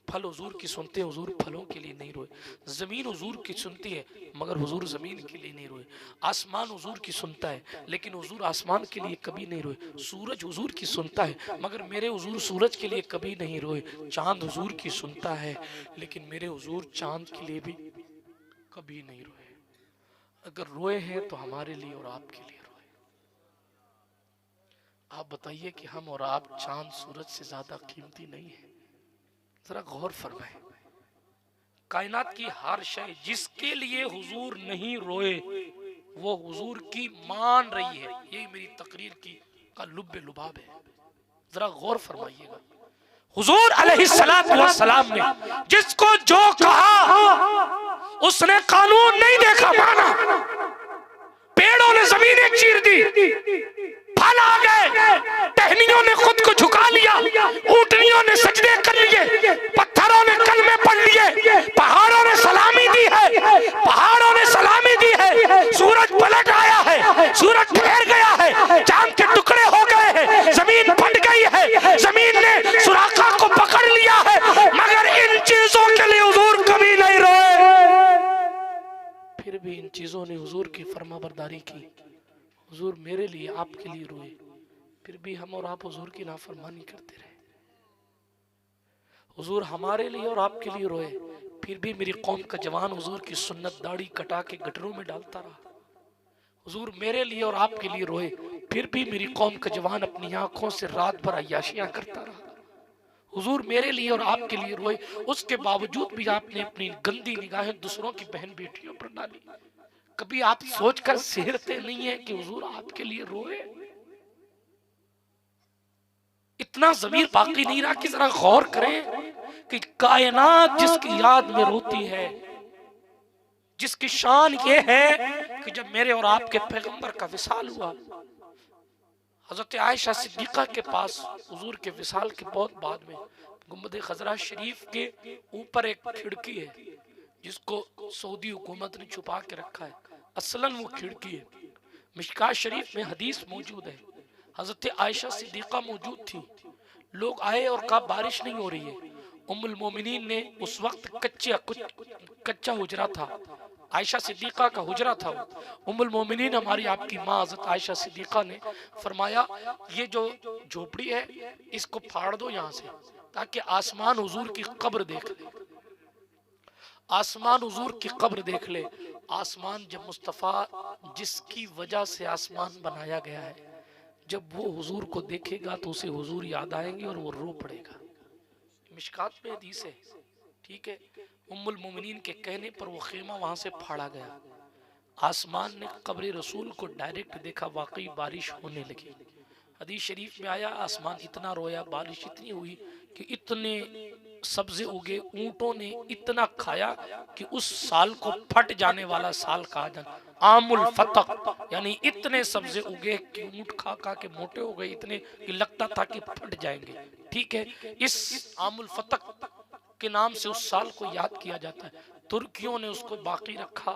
फल हुजूर की सुनते हैं, हुजूर फलों के लिए नहीं रोए। जमीन हुजूर की सुनती है मगर हुजूर जमीन के लिए नहीं रोए। आसमान हुजूर की सुनता है लेकिन हुजूर आसमान के लिए कभी नहीं रोए। सूरज हुजूर की सुनता है मगर मेरे हुजूर सूरज के लिए कभी नहीं रोए। चांद हुजूर की सुनता है लेकिन मेरे हुजूर चांद के लिए भी कभी नहीं रोए। अगर रोए हैं तो हमारे लिए और आपके लिए रोए। आप बताइए कि हम और आप चांद सूरज से ज्यादा कीमती नहीं है? जरा गौर फरमाए। कायनात की हर शय जिसके लिए हुजूर नहीं रोए वो हुजूर की मान रही है। यही मेरी तकरीर की का लुब्बे लुबाब है। जरा गौर फरमाइएगा। हुजूर अलैहिस्सलातु वस्सलाम ने जिसको जो कहा उसने कानून नहीं देखा, माना। पेड़ों ने जमीनें चीर दी, फल आ गए, टहनियों ने खुद को झुका लिया, ऊंटनियों ने सजदे कर लिए, पत्थरों ने कलमे पढ़ लिए, पहाड़ों ने सलामी दी है, पहाड़ों ने सलामी दी है। सूरज पलट आया है, सूरज ठहर गया है, चांद के टुकड़े हो गए हैं, जमीन फट गई है, जमीन ने सुराखा को पकड़ लिया है, मगर इन चीजों के लिए हुजूर कभी नहीं रोए। फिर भी इन चीजों ने हुजूर की फरमाबरदारी की। हुजूर मेरे लिए आपके लिए रोए, फिर भी हम और आप हुजूर की नाफरमानी करते रहे। हुजूर हमारे लिए और आपके लिए रोए, फिर भी मेरी कौम का जवान हुजूर की सुन्नत दाढ़ी कटा के गटरों में डालता रहा। हुजूर मेरे लिए और आपके लिए रोए, फिर भी मेरी कौम का जवान अपनी आंखों से रात भर अय्याशियां करता रहा। हुजूर मेरे लिए और आपके लिए रोए, उसके बावजूद भी आपने अपनी गंदी निगाहें दूसरों की बहन बेटियों पर डाली। कभी आप सोचकर सेहरते नहीं है कि हुजूर आपके लिए रोए? इतना ज़मीर बाकी नहीं रहा कि जरा गौर करें कि कायनात जिसकी याद में रोती है, जिसकी शान ये है कि जब मेरे और आपके पैगंबर का विसाल हुआ, हजरत आयशा सिद्दीका के पास हुजूर के विसाल के बहुत बाद में गुंबद खजरा शरीफ के ऊपर एक खिड़की है जिसको सऊदी हुकूमत ने छुपा के रखा है। असलन वो खिड़की है। मिशकात शरीफ में हदीस मौजूद है, हजरत आयशा सिद्दीका मौजूद थी। लोग आए और कहा बारिश नहीं हो रही है। उम्मुल मोमिनीन ने उस वक्त कच्चा हुजरा था, आयशा सिद्दीका का हुजरा था। उम्मुल मोमिनीन हमारी आपकी माँ हजरत आयशा सिद्दीका ने फरमाया ये जो झोपड़ी है इसको फाड़ दो यहाँ से, ताकि आसमान हुजूर की कब्र देख ले। आसमान हुजूर की कब्र देख ले। आसमान जब मुस्तफ़ा जिसकी वजह से आसमान बनाया गया है, जब वो हुजूर को देखेगा तो उसे हुजूर याद आएंगे और वो रो पड़ेगा। मिशकात में हदीस है, ठीक है। उम्मुल मोमिनीन के कहने पर वो खेमा वहां से फाड़ा गया। आसमान ने कब्र रसूल को डायरेक्ट देखा, वाकई बारिश होने लगी। हदीस शरीफ में आया आसमान इतना रोया, बारिश इतनी हुई कि इतने सब्जे उगे, ऊंटों ने इतना खाया कि उस साल को फट जाने वाला साल कहा जाता, आमुल फतक, यानी इतने सब्जे उगे कि ऊंट खा खा के मोटे हो गए, इतने कि लगता था कि फट जाएंगे। ठीक है, इस आमुल फतक के नाम से उस साल को याद किया जाता है। तुर्कियों ने उसको बाकी रखा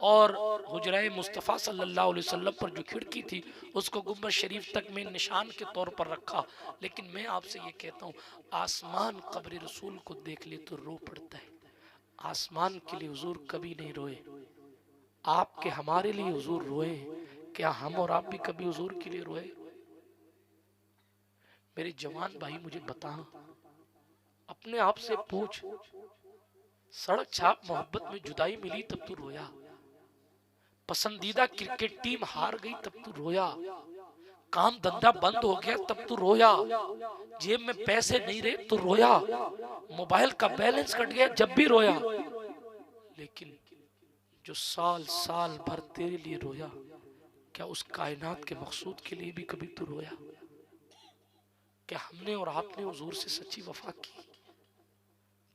और हुजरा मुस्तफ़ा सल्लल्लाहु अलैहि वसल्लम पर जो खिड़की थी उसको गुंबद शरीफ तक में निशान के तौर पर रखा। लेकिन मैं आपसे ये कहता हूँ, आसमान कब्र रसूल को देख ले तो रो पड़ता है। आसमान के लिए हुजूर कभी नहीं रोए। आपके हमारे लिए हुजूर रोए, क्या हम और आप भी कभी हुजूर के लिए रोए? मेरे जवान भाई मुझे बता, अपने आप से पूछ, सड़क छाप मोहब्बत में जुदाई मिली तब तू रोया? पसंदीदा क्रिकेट टीम हार गई तब तू रोया, काम धंधा बंद हो गया तब तू रोया, जेब में पैसे नहीं रहे तो रोया, मोबाइल का बैलेंस कट गया जब भी रोया। लेकिन जो साल साल भर तेरे लिए रोया, क्या उस कायनात के मकसूद के लिए भी कभी तू रोया? क्या हमने और आपने हुजूर से सच्ची वफा की?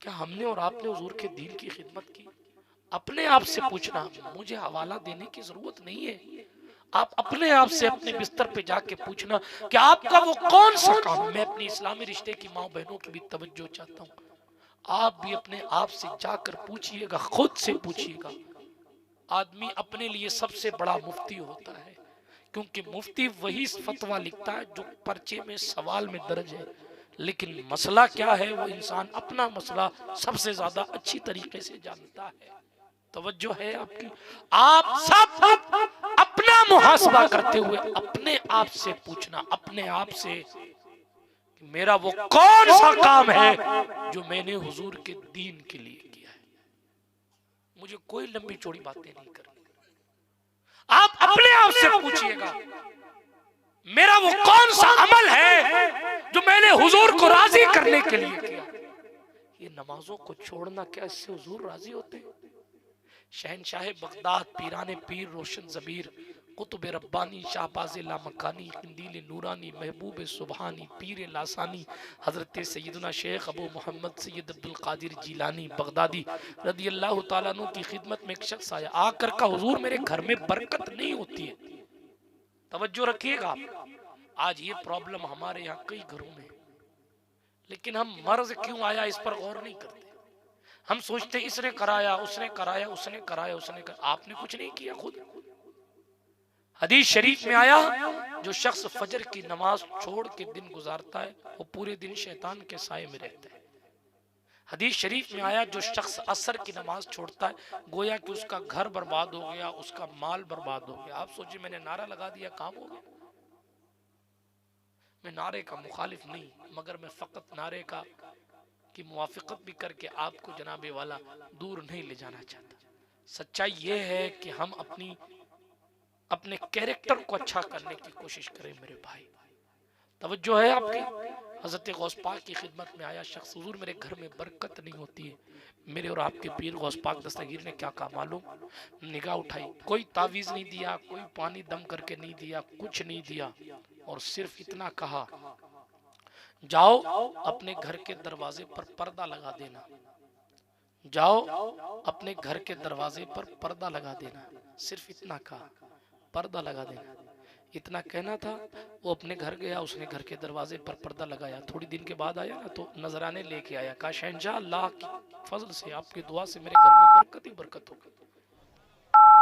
क्या हमने और आपने हुजूर के दीन की खिदमत की? अपने आप से पूछना, मुझे हवाला देने की जरूरत नहीं है। आप अपने आप से अपने बिस्तर पे जाके पूछना कि आपका वो कौन सा काम है। मैं अपनी इस्लामी रिश्ते की माँ बहनों की भी तवज्जो चाहता हूँ, आप भी अपने आप से जाकर पूछिएगा, खुद से पूछिएगा। आदमी अपने लिए सबसे बड़ा मुफ्ती होता है, क्योंकि मुफ्ती वही फतवा लिखता है जो पर्चे में सवाल में दर्ज है। लेकिन मसला क्या है, वो इंसान अपना मसला सबसे ज्यादा अच्छी तरीके से जानता है। तवज्जो है आपकी? आप सब अपना मुहासबा करते हुए अपने आप से पूछना, अपने आप से कि मेरा वो कौन सा काम है जो मैंने हुजूर के दीन के लिए किया है। मुझे कोई लंबी चौड़ी बातें नहीं करनी, आप अपने आप से पूछिएगा, मेरा वो कौन सा अमल है जो मैंने हुजूर को राजी करने के लिए किया। ये नमाजों को छोड़ना, क्या इससे हुजूर राजी होते? शहनशाह बगदाद, पीराने पीर रोशन जबीर, कुतुब रब्बानी, शाहबाज लामकानी, किंदील नूरानी, महबूब सुबहानी, पीर लासानी, हजरत सैयदना शेख अबू मोहम्मद सैयद अब्दुल कादिर जीलानी बगदादी रदी अल्लाह तआला अन्हु की खिदमत में एक शख्स आया, आकर का हुजूर मेरे घर में बरकत नहीं होती है। तवज्जो रखिएगा आप, आज ये प्रॉब्लम हमारे यहाँ कई घरों में, लेकिन हम मर्ज क्यों आया इस पर गौर नहीं करते। हम सोचते इसने कराया, उसने कराया, उसने कराया, उसने कराया। आपने कुछ नहीं किया खुद। हदीस शरीफ में आया, जो शख्स फजर की नमाज छोड़ के दिन गुजारता है वो पूरे दिन शैतान के साए में रहता है। हदीस शरीफ में आया, जो शख्स असर की नमाज छोड़ता है गोया कि उसका घर बर्बाद हो गया, उसका माल बर्बाद हो गया। आप सोचिए, मैंने नारा लगा दिया, काम हो गया। मैं नारे का मुखालिफ नहीं, मगर मैं फकत नारे का की मुवाफिकत भी करके आपको जनाबे वाला दूर नहीं ले जाना चाहता। सच्चाई ये है कि हम अपने कैरेक्टर को अच्छा करने की कोशिश करें मेरे भाई। तवज्जो है आपकी? हजरत गौस पाक की खिदमत में आया शख्स, हुजूर मेरे घर में बरकत नहीं होती है। मेरे और आपके पीर गौस पाक दस्तगीर ने क्या कहा मालूम? निगाह उठाई, कोई तावीज़ नहीं दिया, कोई पानी दम करके नहीं दिया, कुछ नहीं दिया, और सिर्फ इतना कहा, जाओ अपने घर के दरवाजे पर पर्दा लगा देना, जाओ अपने घर के दरवाजे पर पर्दा लगा देना। सिर्फ इतना कहा, पर्दा लगा देना। इतना कहना था, वो अपने घर गया, उसने घर के दरवाजे पर पर्दा लगाया। थोड़ी दिन के बाद आया ना तो नजराने लेके आया, कहा शहनशाह अल्लाह की फजल से, आपकी दुआ से मेरे घर में बरकत ही बरकत हो गई,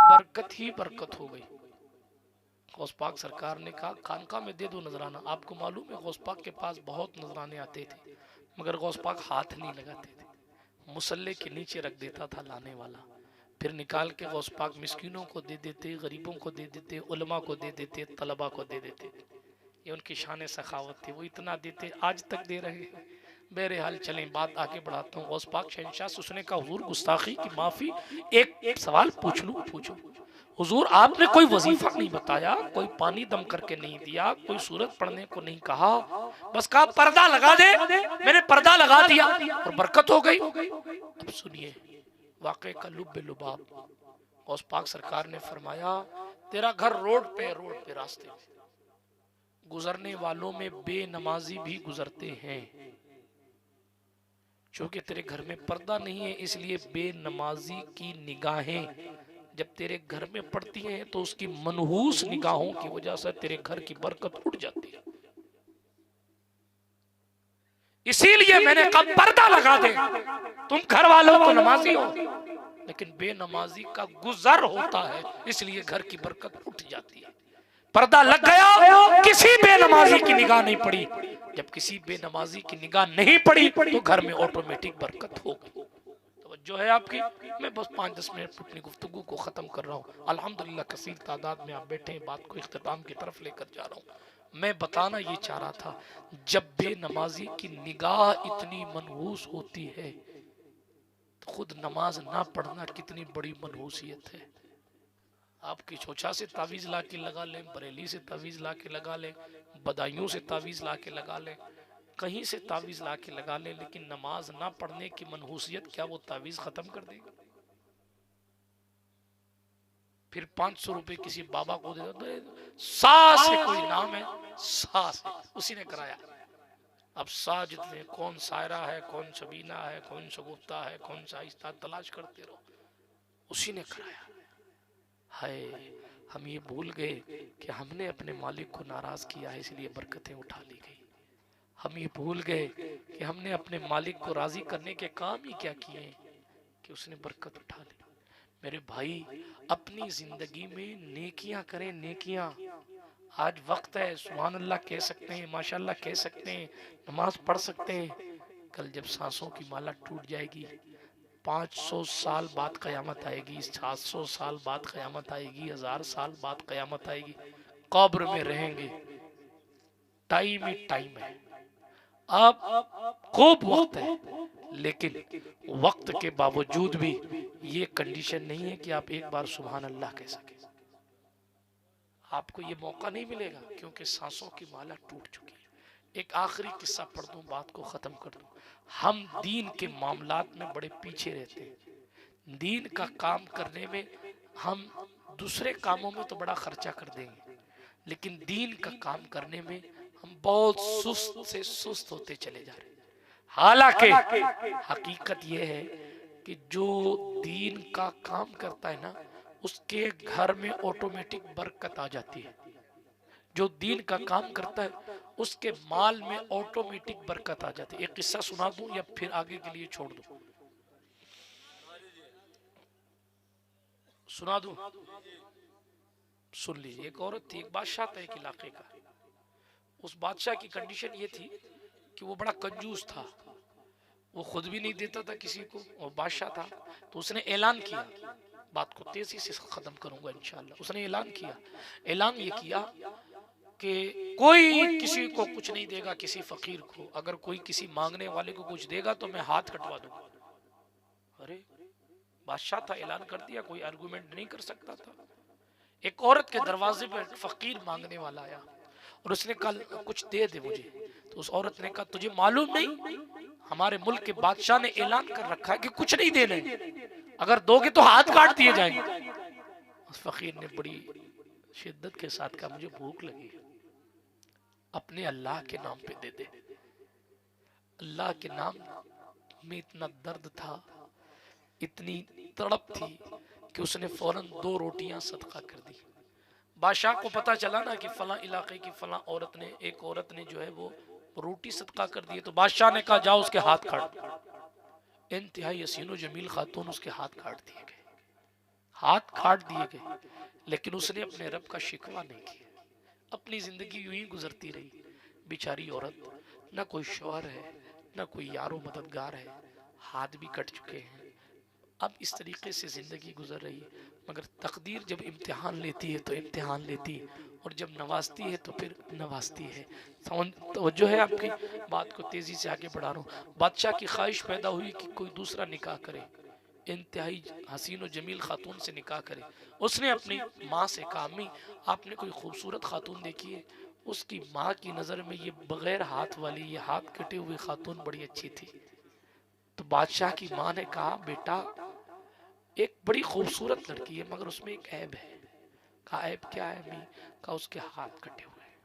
बरकत ही बरकत हो गई। गौस पाक सरकार ने कहा खानका में दे दो नजराना। आपको मालूम है गौस पाक के पास बहुत नजराने आते थे, मगर गौस पाक हाथ नहीं लगाते थे, मुसल्ले के नीचे रख देता था लाने वाला, फिर निकाल के गौस पाक मिस्कीनों को दे देते, गरीबों को दे देते, उलमा को दे देते, तलबा को दे देते। ये उनकी शान सखावत थी, वो इतना देते, आज तक दे रहे हैं। बहरहाल चलें, बात आगे बढ़ाता हूँ। गौस पाक शहनशाह से उसने कहा हुजूर गुस्ताखी की माफ़ी, एक सवाल पूछ लूँ? पूछो। हुजूर आपने कोई वजीफा नहीं बताया, कोई पानी दम करके नहीं दिया, कोई सूरत पढ़ने को नहीं कहा, बस कहा पर्दा लगा दे। मैंने पर्दा लगा दिया और बरकत हो गई। अब सुनिए वाक़े का लुब्बे लुबाब। गौस पाक सरकार ने फरमाया तेरा घर रोड पे रास्ते में, गुजरने वालों में बेनमाजी भी गुजरते हैं, क्योंकि तेरे घर में पर्दा नहीं है इसलिए बेनमाजी की निगाहें जब तेरे घर में पड़ती हैं तो उसकी मनहूस निगाहों की वजह से तेरे घर की बरकत उड़ जाती है। इसीलिए मैंने कहा पर्दा लगा दे। तुम घर वालों तो नमाजी हो, लेकिन बेनमाजी का गुजर होता है, इसलिए घर की बरकत उठ जाती है। पर्दा लग गया, किसी बेनमाजी की निगाह नहीं पड़ी। जब किसी बेनमाजी की निगाह नहीं पड़ी तो घर में ऑटोमेटिक बरकत हो गई। जो है आपकी, मैं बस 5-10 मिनट अपनी गुफ्तगू को ख़त्म कर रहा हूँ। अल्हम्दुलिल्लाह कसीर तादाद में आप बैठे हैं, बात को इख्तिताम की तरफ लेकर जा रहा हूँ। मैं बताना ये चाह रहा था, जब बेनमाजी की निगाह इतनी मनहूस होती है तो खुद नमाज ना पढ़ना कितनी बड़ी मनहूसियत है। आप किचोचा से तावीज़ ला के लगा लें, बरेली से तावीज़ ला के लगा लें, बदायूं से तावीज़ ला के लगा लें, कहीं से तावीज़ ला के लगा लें, लेकिन नमाज ना पढ़ने की मनहूसियत क्या वो तावीज़ ख़त्म कर देगा? फिर 500 रुपए किसी बाबा को दे दो, सा से कोई नाम है, सा से उसी ने कराया। अब सा जितने, कौन सायरा है, कौन सबीना है, कौन शगुफ्ता है, कौन शाइस्ता, तलाश करते रहो, उसी ने कराया। हाय, हम ये भूल गए कि हमने अपने मालिक को नाराज किया है, इसलिए बरकतें उठा ली गई। हम ये भूल गए कि हमने अपने मालिक को राजी करने के काम ही क्या किए कि उसने बरकत उठा ली। मेरे भाई, अपनी जिंदगी में नेकियां करें, नेकियां। आज वक्त है, सुभान अल्लाह कह सकते हैं, माशाअल्लाह कह सकते हैं, नमाज पढ़ सकते हैं। कल जब सांसों की माला टूट जाएगी, 500 साल बाद कयामत आएगी, 700 साल बाद कयामत आएगी, 1000 साल बाद कयामत आएगी, कब्र में रहेंगे। टाइम ही टाइम है, अब खूब वक्त है, लेकिन वक्त के बावजूद भी ये कंडीशन नहीं है कि आप एक बार सुभान अल्लाह कह सके। आपको ये मौका नहीं मिलेगा, क्योंकि सांसों की माला टूट चुकी है। एक आखिरी किस्सा पढ़ दूं, बात को खत्म कर दूं। हम दीन के मामलात में बड़े पीछे रहते हैं। दीन का काम करने में हम दूसरे कामों में तो बड़ा खर्चा कर देंगे, लेकिन दीन का काम करने में हम बहुत सुस्त से सुस्त होते चले जा रहे हैं। हालांकि हकीकत यह है कि जो दीन का काम करता है ना, उसके घर में ऑटोमेटिक बरकत आ जाती है। जो दीन का काम करता है उसके माल में ऑटोमेटिक बरकत आ जाती है। एक किस्सा सुना दूं या फिर आगे के लिए छोड़ दूं? सुना दूं? सुन लीजिए। एक औरत थी, एक बादशाह था एक इलाके का। उस बादशाह की कंडीशन ये थी कि वो बड़ा कंजूस था, वो खुद भी नहीं देता था किसी को, और बादशाह था। तो उसने ऐलान किया, बात को तेजी से खत्म करूंगा इंशाल्लाह। उसने ऐलान किया, ऐलान ये किया कि कोई किसी को कुछ नहीं देगा, किसी फकीर को। अगर कोई किसी मांगने वाले को कुछ देगा तो मैं हाथ कटवा दूंगा। अरे, बादशाह था, ऐलान कर दिया, कोई आर्गुमेंट नहीं कर सकता था। एक औरत के दरवाजे पर फकीर मांगने वाला आया और उसने कहा कुछ दे दे मुझे। तो उस औरत ने कहा, तुझे मालूम नहीं, हमारे मुल्क के बादशाह ने ऐलान कर रखा है कि कुछ नहीं देने, अगर दोगे तो हाथ काट दिए जाएंगे। उस फकीर ने बड़ी शिद्दत के साथ कहा, मुझे भूख लगी, अपने अल्लाह के नाम पे दे दे। अल्लाह के नाम में इतना दर्द था, इतनी तड़प थी कि उसने फौरन 2 रोटियां सदका कर दी। बादशाह को पता चला ना कि फला इलाके की फला औरत ने, एक औरत ने जो है वो रोटी सदका कर दी, तो बादशाह ने कहा जाओ उसके हाथ काट। इंतहाई हसीनो जमील खातून, उसके हाथ काट दिए गए, हाथ काट दिए गए। लेकिन उसने अपने रब का शिकवा नहीं किया, अपनी जिंदगी यूं ही गुजरती रही। बेचारी औरत, ना कोई शौहर है, ना कोई यारो मददगार है, हाथ भी कट चुके हैं, अब इस तरीके से जिंदगी गुजर रही है। मगर तकदीर जब इम्तिहान लेती है तो इम्तिहान लेती है, और जब नवाजती है तो फिर नवाजती है। तवज्जो है आपकी बात को तेजी से आगे बढ़ा रहा हूँ। बादशाह की ख्वाहिश पैदा हुई कि कोई दूसरा निकाह करे, इंतहाई हसीन और जमील खातून से निकाह करे। उसने अपनी माँ से कहा, अम्मी आपने कोई खूबसूरत खातून देखी है? उसकी माँ की नज़र में ये बगैर हाथ वाली, ये हाथ कटे हुए खातून बड़ी अच्छी थी। तो बादशाह की माँ ने कहा, बेटा एक बड़ी खूबसूरत लड़की है, मगर उसमें एक ऐब है। कहा ऐब क्या है अम्मी? कहा उसके हाथ कटे हुए हैं,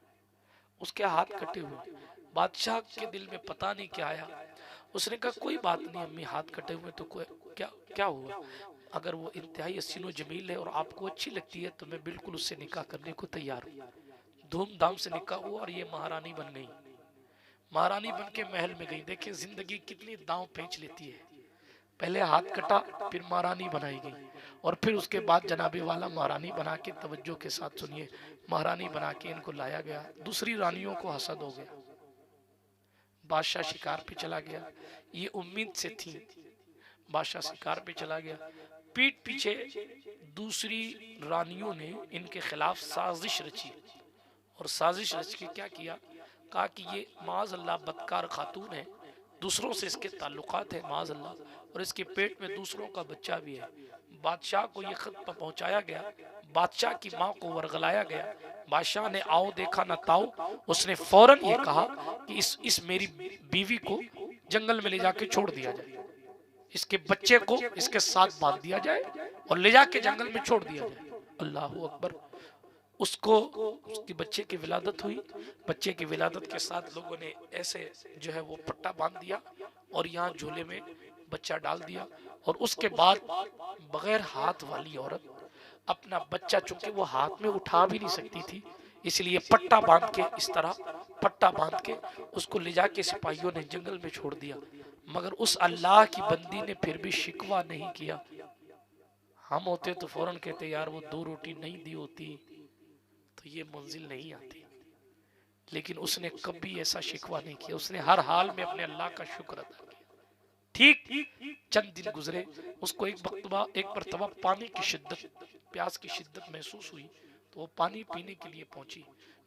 उसके हाथ कटे हुए। बादशाह के दिल में पता नहीं क्या आया, उसने कहा कोई बात नहीं अम्मी, हाथ कटे हुए तो कोई क्या क्या हुआ? अगर वो इंतहाई हसीनो जमील है और आपको अच्छी लगती है तो मैं बिल्कुल उससे निकाह करने को तैयार हूँ। धूमधाम से निकाह हुआ और ये महारानी बन गई। महारानी बन के महल में गई। देखिए जिंदगी कितनी दांव पेंच लेती है। पहले हाथ कटा, फिर महारानी बनाई गई, और फिर उसके बाद जनाबे वाला महारानी बना के, तवज्जो के साथ सुनिए, महारानी बना के इनको लाया गया। दूसरी रानियों को हसद हो गया, बादशाह शिकार पे चला गया। ये उम्मीद से थी, बादशाह शिकार पे चला गया। पीठ पीछे दूसरी रानियों ने इनके खिलाफ साजिश रची, और साजिश रच के क्या किया? कहा कि ये माज़ अल्लाह बदकार खातून है, दूसरों से इसके ताल्लुकात है माज़ अल्लाह, और इसके पेट में दूसरों का बच्चा भी है। बादशाह को ये खत पहुंचाया गया, बादशाह की माँ को वर्गलाया गया। बादशाह ने आओ देखा न ताओ, उसने फौरन ये कहा कि इस मेरी बीवी को जंगल में ले जाके छोड़ दिया जाए, इसके बच्चे को इसके साथ बांध दिया जाए और ले जाके जंगल में छोड़ दिया जाए। अल्लाह अकबर। उसको उसकी बच्चे की विलादत हुई। बच्चे की विलादत के साथ लोगों ने ऐसे जो है वो पट्टा बांध दिया और यहाँ झोले में बच्चा डाल दिया। और उसके बाद बगैर हाथ वाली औरत अपना बच्चा, चूंकि वो हाथ में उठा भी नहीं सकती थी, इसलिए पट्टा बांध के, इस तरह पट्टा बांध के उसको ले जाके सिपाहियों ने जंगल में छोड़ दिया। मगर उस अल्लाह की बंदी ने फिर भी शिकवा नहीं किया। हम होते तो फौरन कहते यार वो 2 रोटी नहीं दी होती तो ये मंजिल नहीं आती। लेकिन उसने कभी ऐसा शिकवा नहीं किया, उसने हर हाल में अपने अल्लाह का शुक्र अदा किया। ठीक चंद दिन गुजरे, उसको एक मरतबा पानी की शिद्दत, प्यास की शिद्दत महसूस हुई तो वो पानी पीने के लिए पहुंची।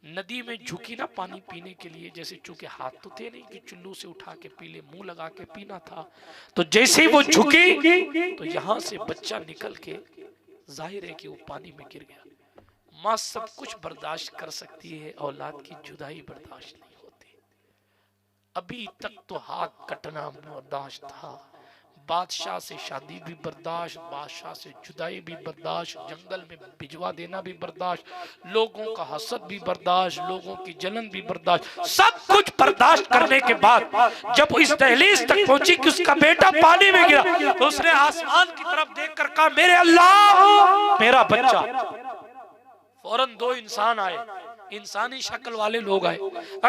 नदी में झुकी ना पानी पीने के लिए, जैसे चूंकि हाथ तो थे नहीं कि चुल्लू से उठा के पी ले, मुंह लगा के पीना था। तो जैसे ही वो झुकी तो यहां से बच्चा निकल के जाहिर है कि वो पानी में गिर गया। माँ सब कुछ बर्दाश्त कर सकती है, औलाद की जुदाई बर्दाश्त नहीं होती। अभी तक तो हाथ कटना बर्दाश्त था, बादशाह से शादी भी बर्दाश्त, बादशाह से जुदाई भी बर्दाश्त, जंगल में भिजवा देना भी बर्दाश्त, लोगों का हसद भी बर्दाश्त, लोगों की जलन भी बर्दाश्त, सब कुछ बर्दाश्त करने के बाद जब इस दहलीज तक पहुंची कि उसका बेटा पानी में गिरा तो उसने आसमान की तरफ देखकर कहा मेरे अल्लाह मेरा बच्चा। फौरन 2 इंसान आए, इंसानी शक्ल वाले लोग आए।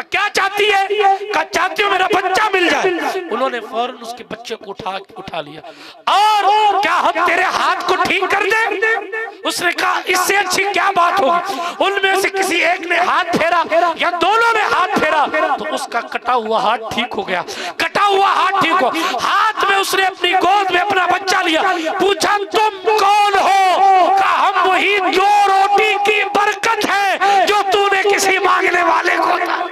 क्या चाहती है? क्या चाहती हो मेरा बच्चा मिल जाए। उन्होंने फौरन उसके बच्चे को उठा लिया। और क्या हम तेरे हाथ को ठीक कर दें? उसने कहा इससे अच्छी क्या बात होगी। उनमें से किसी एक ने हाथ फेरा या दोनों ने हाथ फेरा तो उसका कटा हुआ हाथ ठीक हो गया। कटा हुआ हाथ ठीक हो, हाथ में उसने अपनी गोद में अपना बच्चा लिया। पूछा तुम कौन हो? कहा हम वही 2 रोटी की बरकत है जो तूने किसी मांगने वाले को था।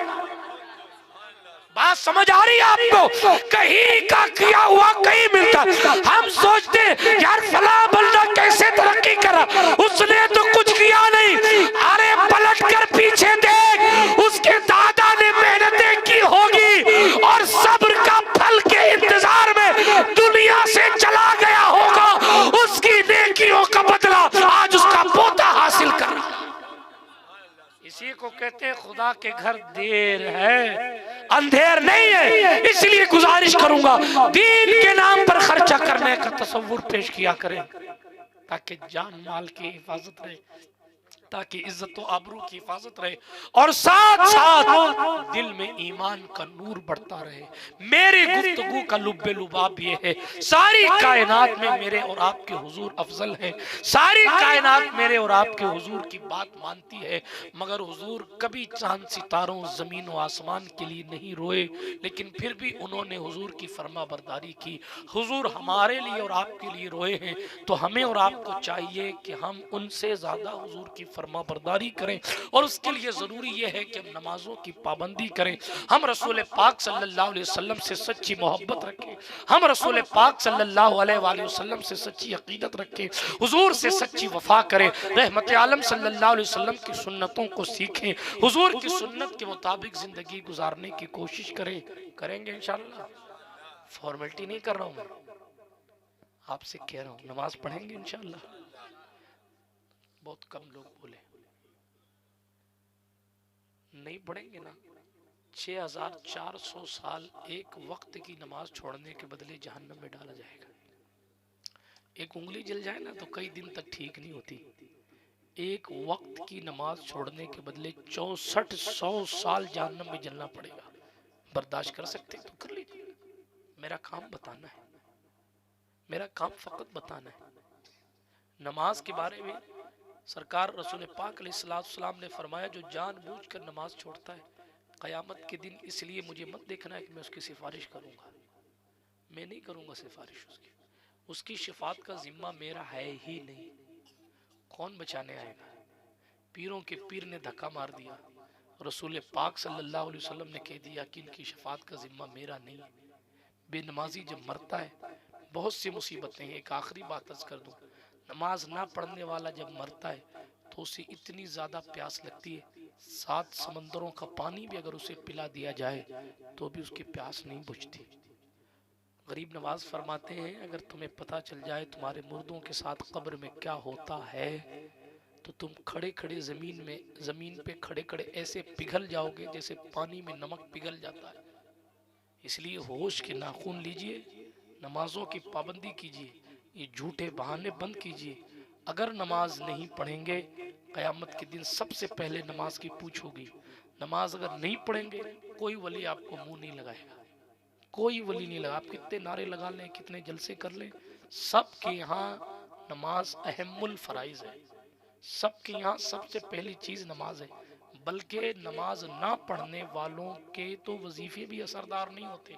बात समझ आ रही है आपको? कहीं का किया हुआ कहीं मिलता। हम सोचते यार फला बंदा कैसे तरक्की करा, उसने तो कुछ किया नहीं। अरे पलट कर पीछे देख, उसके दादा ने मेहनतें की होगी और सब्र का फल के इंतजार में दुनिया से चला गया होगा। उसकी नेकियों का बदला आज उसका पोता हासिल कर रहा। इसी को कहते हैं खुदा के घर देर है अंधेर नहीं है। इसलिए गुजारिश करूंगा दीन के नाम पर खर्चा करने का तसव्वुर पेश किया करें ताकि जान माल की हिफाजत रहे, ताकि इज्जत और आबरू की हिफाजत रहे और साथ साथ दिल में ईमान का नूर बढ़ता रहे। मेरी गुफ्तगू का लुब्बे लुबाब ये है, सारी कायनात में मेरे और आपके हुजूर अफजल हैं। सारी कायनात मेरे और आपके हुजूर की बात मानती है, मगर हुजूर कभी चांद सितारों जमीन और आसमान के लिए नहीं रोए, लेकिन फिर भी उन्होंने हुजूर की फरमा बरदारी की। हुजूर हमारे लिए और आपके लिए रोए हैं, तो हमें और आपको चाहिए कि हम उनसे ज्यादा हुजूर की फरमा बरदारी करें। और उसके लिए जरूरी यह है कि हम नमाजों की पाबंदी करें, हम रसूल पाक सल्लल्लाहु अलैहि वसल्लम से सच्ची मोहब्बत रखें, हम रसूल पाक सल्लल्लाहु अलैहि वसल्लम से सच्ची अकीदत रखें, हुजूर से सच्ची वफा करें, रहमत आलम सल्लल्लाहु अलैहि वसल्लम की सुन्नतों को सीखें, हुजूर की सुन्नत के मुताबिक जिंदगी गुजारने की कोशिश करें। करेंगे इंशाअल्लाह। फॉर्मेलिटी नहीं कर रहा हूं मैं, आपसे कह रहा हूं नमाज पढ़ेंगे इंशाअल्लाह। बहुत कम लोग बोले नहीं पढ़ेंगे ना। 6400 साल एक वक्त की नमाज छोड़ने के बदले जहन्नम में डाला जाएगा। एक उंगली जल जाए ना तो कई दिन तक ठीक नहीं होती। एक वक्त की नमाज छोड़ने के बदले 6400 साल जहन्नम में जलना पड़ेगा। बर्दाश्त कर सकते तो कर लीजिए, मेरा काम बताना है, मेरा काम फकत बताना है। नमाज के बारे में सरकार रसूल पाक अलैहिस्सलाम ने फरमाया जो जानबूझकर नमाज छोड़ता है क़यामत के दिन, इसलिए मुझे मत देखना है कि मैं उसकी सिफारिश करूंगा, मैं नहीं करूंगा सिफारिश उसकी शिफात का जिम्मा मेरा है ही नहीं। कौन बचाने आएगा? पीरों के पीर ने धक्का मार दिया, रसूल पाक सल्लल्लाहु अलैहि वसल्लम ने कह दिया कि इनकी शिफात का जिम्मा मेरा नहीं। बेनमाजी जब मरता है बहुत सी मुसीबतें हैं। एक आखिरी बात अर्ज कर दूं, नमाज ना पढ़ने वाला जब मरता है तो उसे इतनी ज़्यादा प्यास लगती है, 7 समंदरों का पानी भी अगर उसे पिला दिया जाए तो भी उसकी प्यास नहीं बुझती। गरीब नवाज फरमाते हैं, अगर तुम्हें पता चल जाए तुम्हारे मुर्दों के साथ कब्र में क्या होता है तो तुम खड़े खड़े ज़मीन पे खड़े खड़े ऐसे पिघल जाओगे जैसे पानी में नमक पिघल जाता है। इसलिए होश के नाखून लीजिए, नमाजों की पाबंदी कीजिए, ये झूठे बहाने बंद कीजिए। अगर नमाज नहीं पढ़ेंगे, क़यामत के दिन सबसे पहले नमाज की पूछ होगी। नमाज अगर नहीं पढ़ेंगे, कोई वली आपको मुंह नहीं लगाएगा, कोई वली नहीं लगा। आप कितने नारे लगा लें, कितने जलसे कर लें, सबके यहाँ नमाज अहमुल फराइज है। सबके यहाँ सबसे पहली चीज़ नमाज है। बल्कि नमाज ना पढ़ने वालों के तो वजीफे भी असरदार नहीं होते,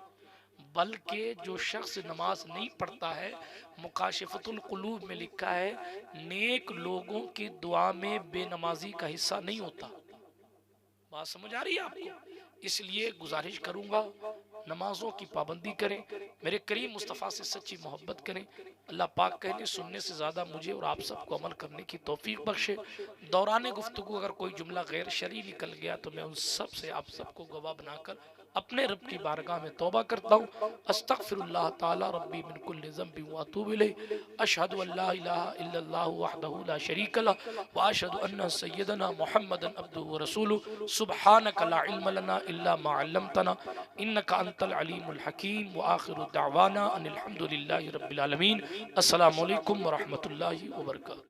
बल्कि जो शख्स नमाज नहीं पढ़ता है, मुकाशिफतुल कुलूब में लिखा है, नेक लोगों की दुआ में बेनमाजी का हिस्सा नहीं होता। बात समझ आ रही है आपको? इसलिए गुजारिश करूंगा, नमाजों की पाबंदी करें, मेरे करीम मुस्तफ़ा से सच्ची मोहब्बत करें। अल्लाह पाक कहने सुनने से ज़्यादा मुझे और आप सबको अमल करने की तौफीक बख्शे। दौरान गुफ्तगू अगर कोई जुमला गैर शरई निकल गया तो मैं उन सब से आप सबको गवाह बनाकर अपने रब की बारगाह में तौबा करता हूँ। अस्तगफिरुल्लाह ताला रब्बी मिन कुल्लि ज़ंबि व अतूबु इलैहि। अशहदु अल्ला इलाहा इल्लल्लाहु वहदहु ला शरीक लहु व अशहदु अन्ना सय्यदना मुहम्मदन अब्दुहु व रसूलुहु। सुब्हानका ला इल्म लना इल्ला मा अल्लमतना इन्नका अंतल अलीमुल हकीम। व आखिरु दअवाना अनिल हम्दुलिल्लाहि रब्बिल आलमीन। अस्सलामु अलैकुम व रहमतुल्लाहि व बरकातुहू।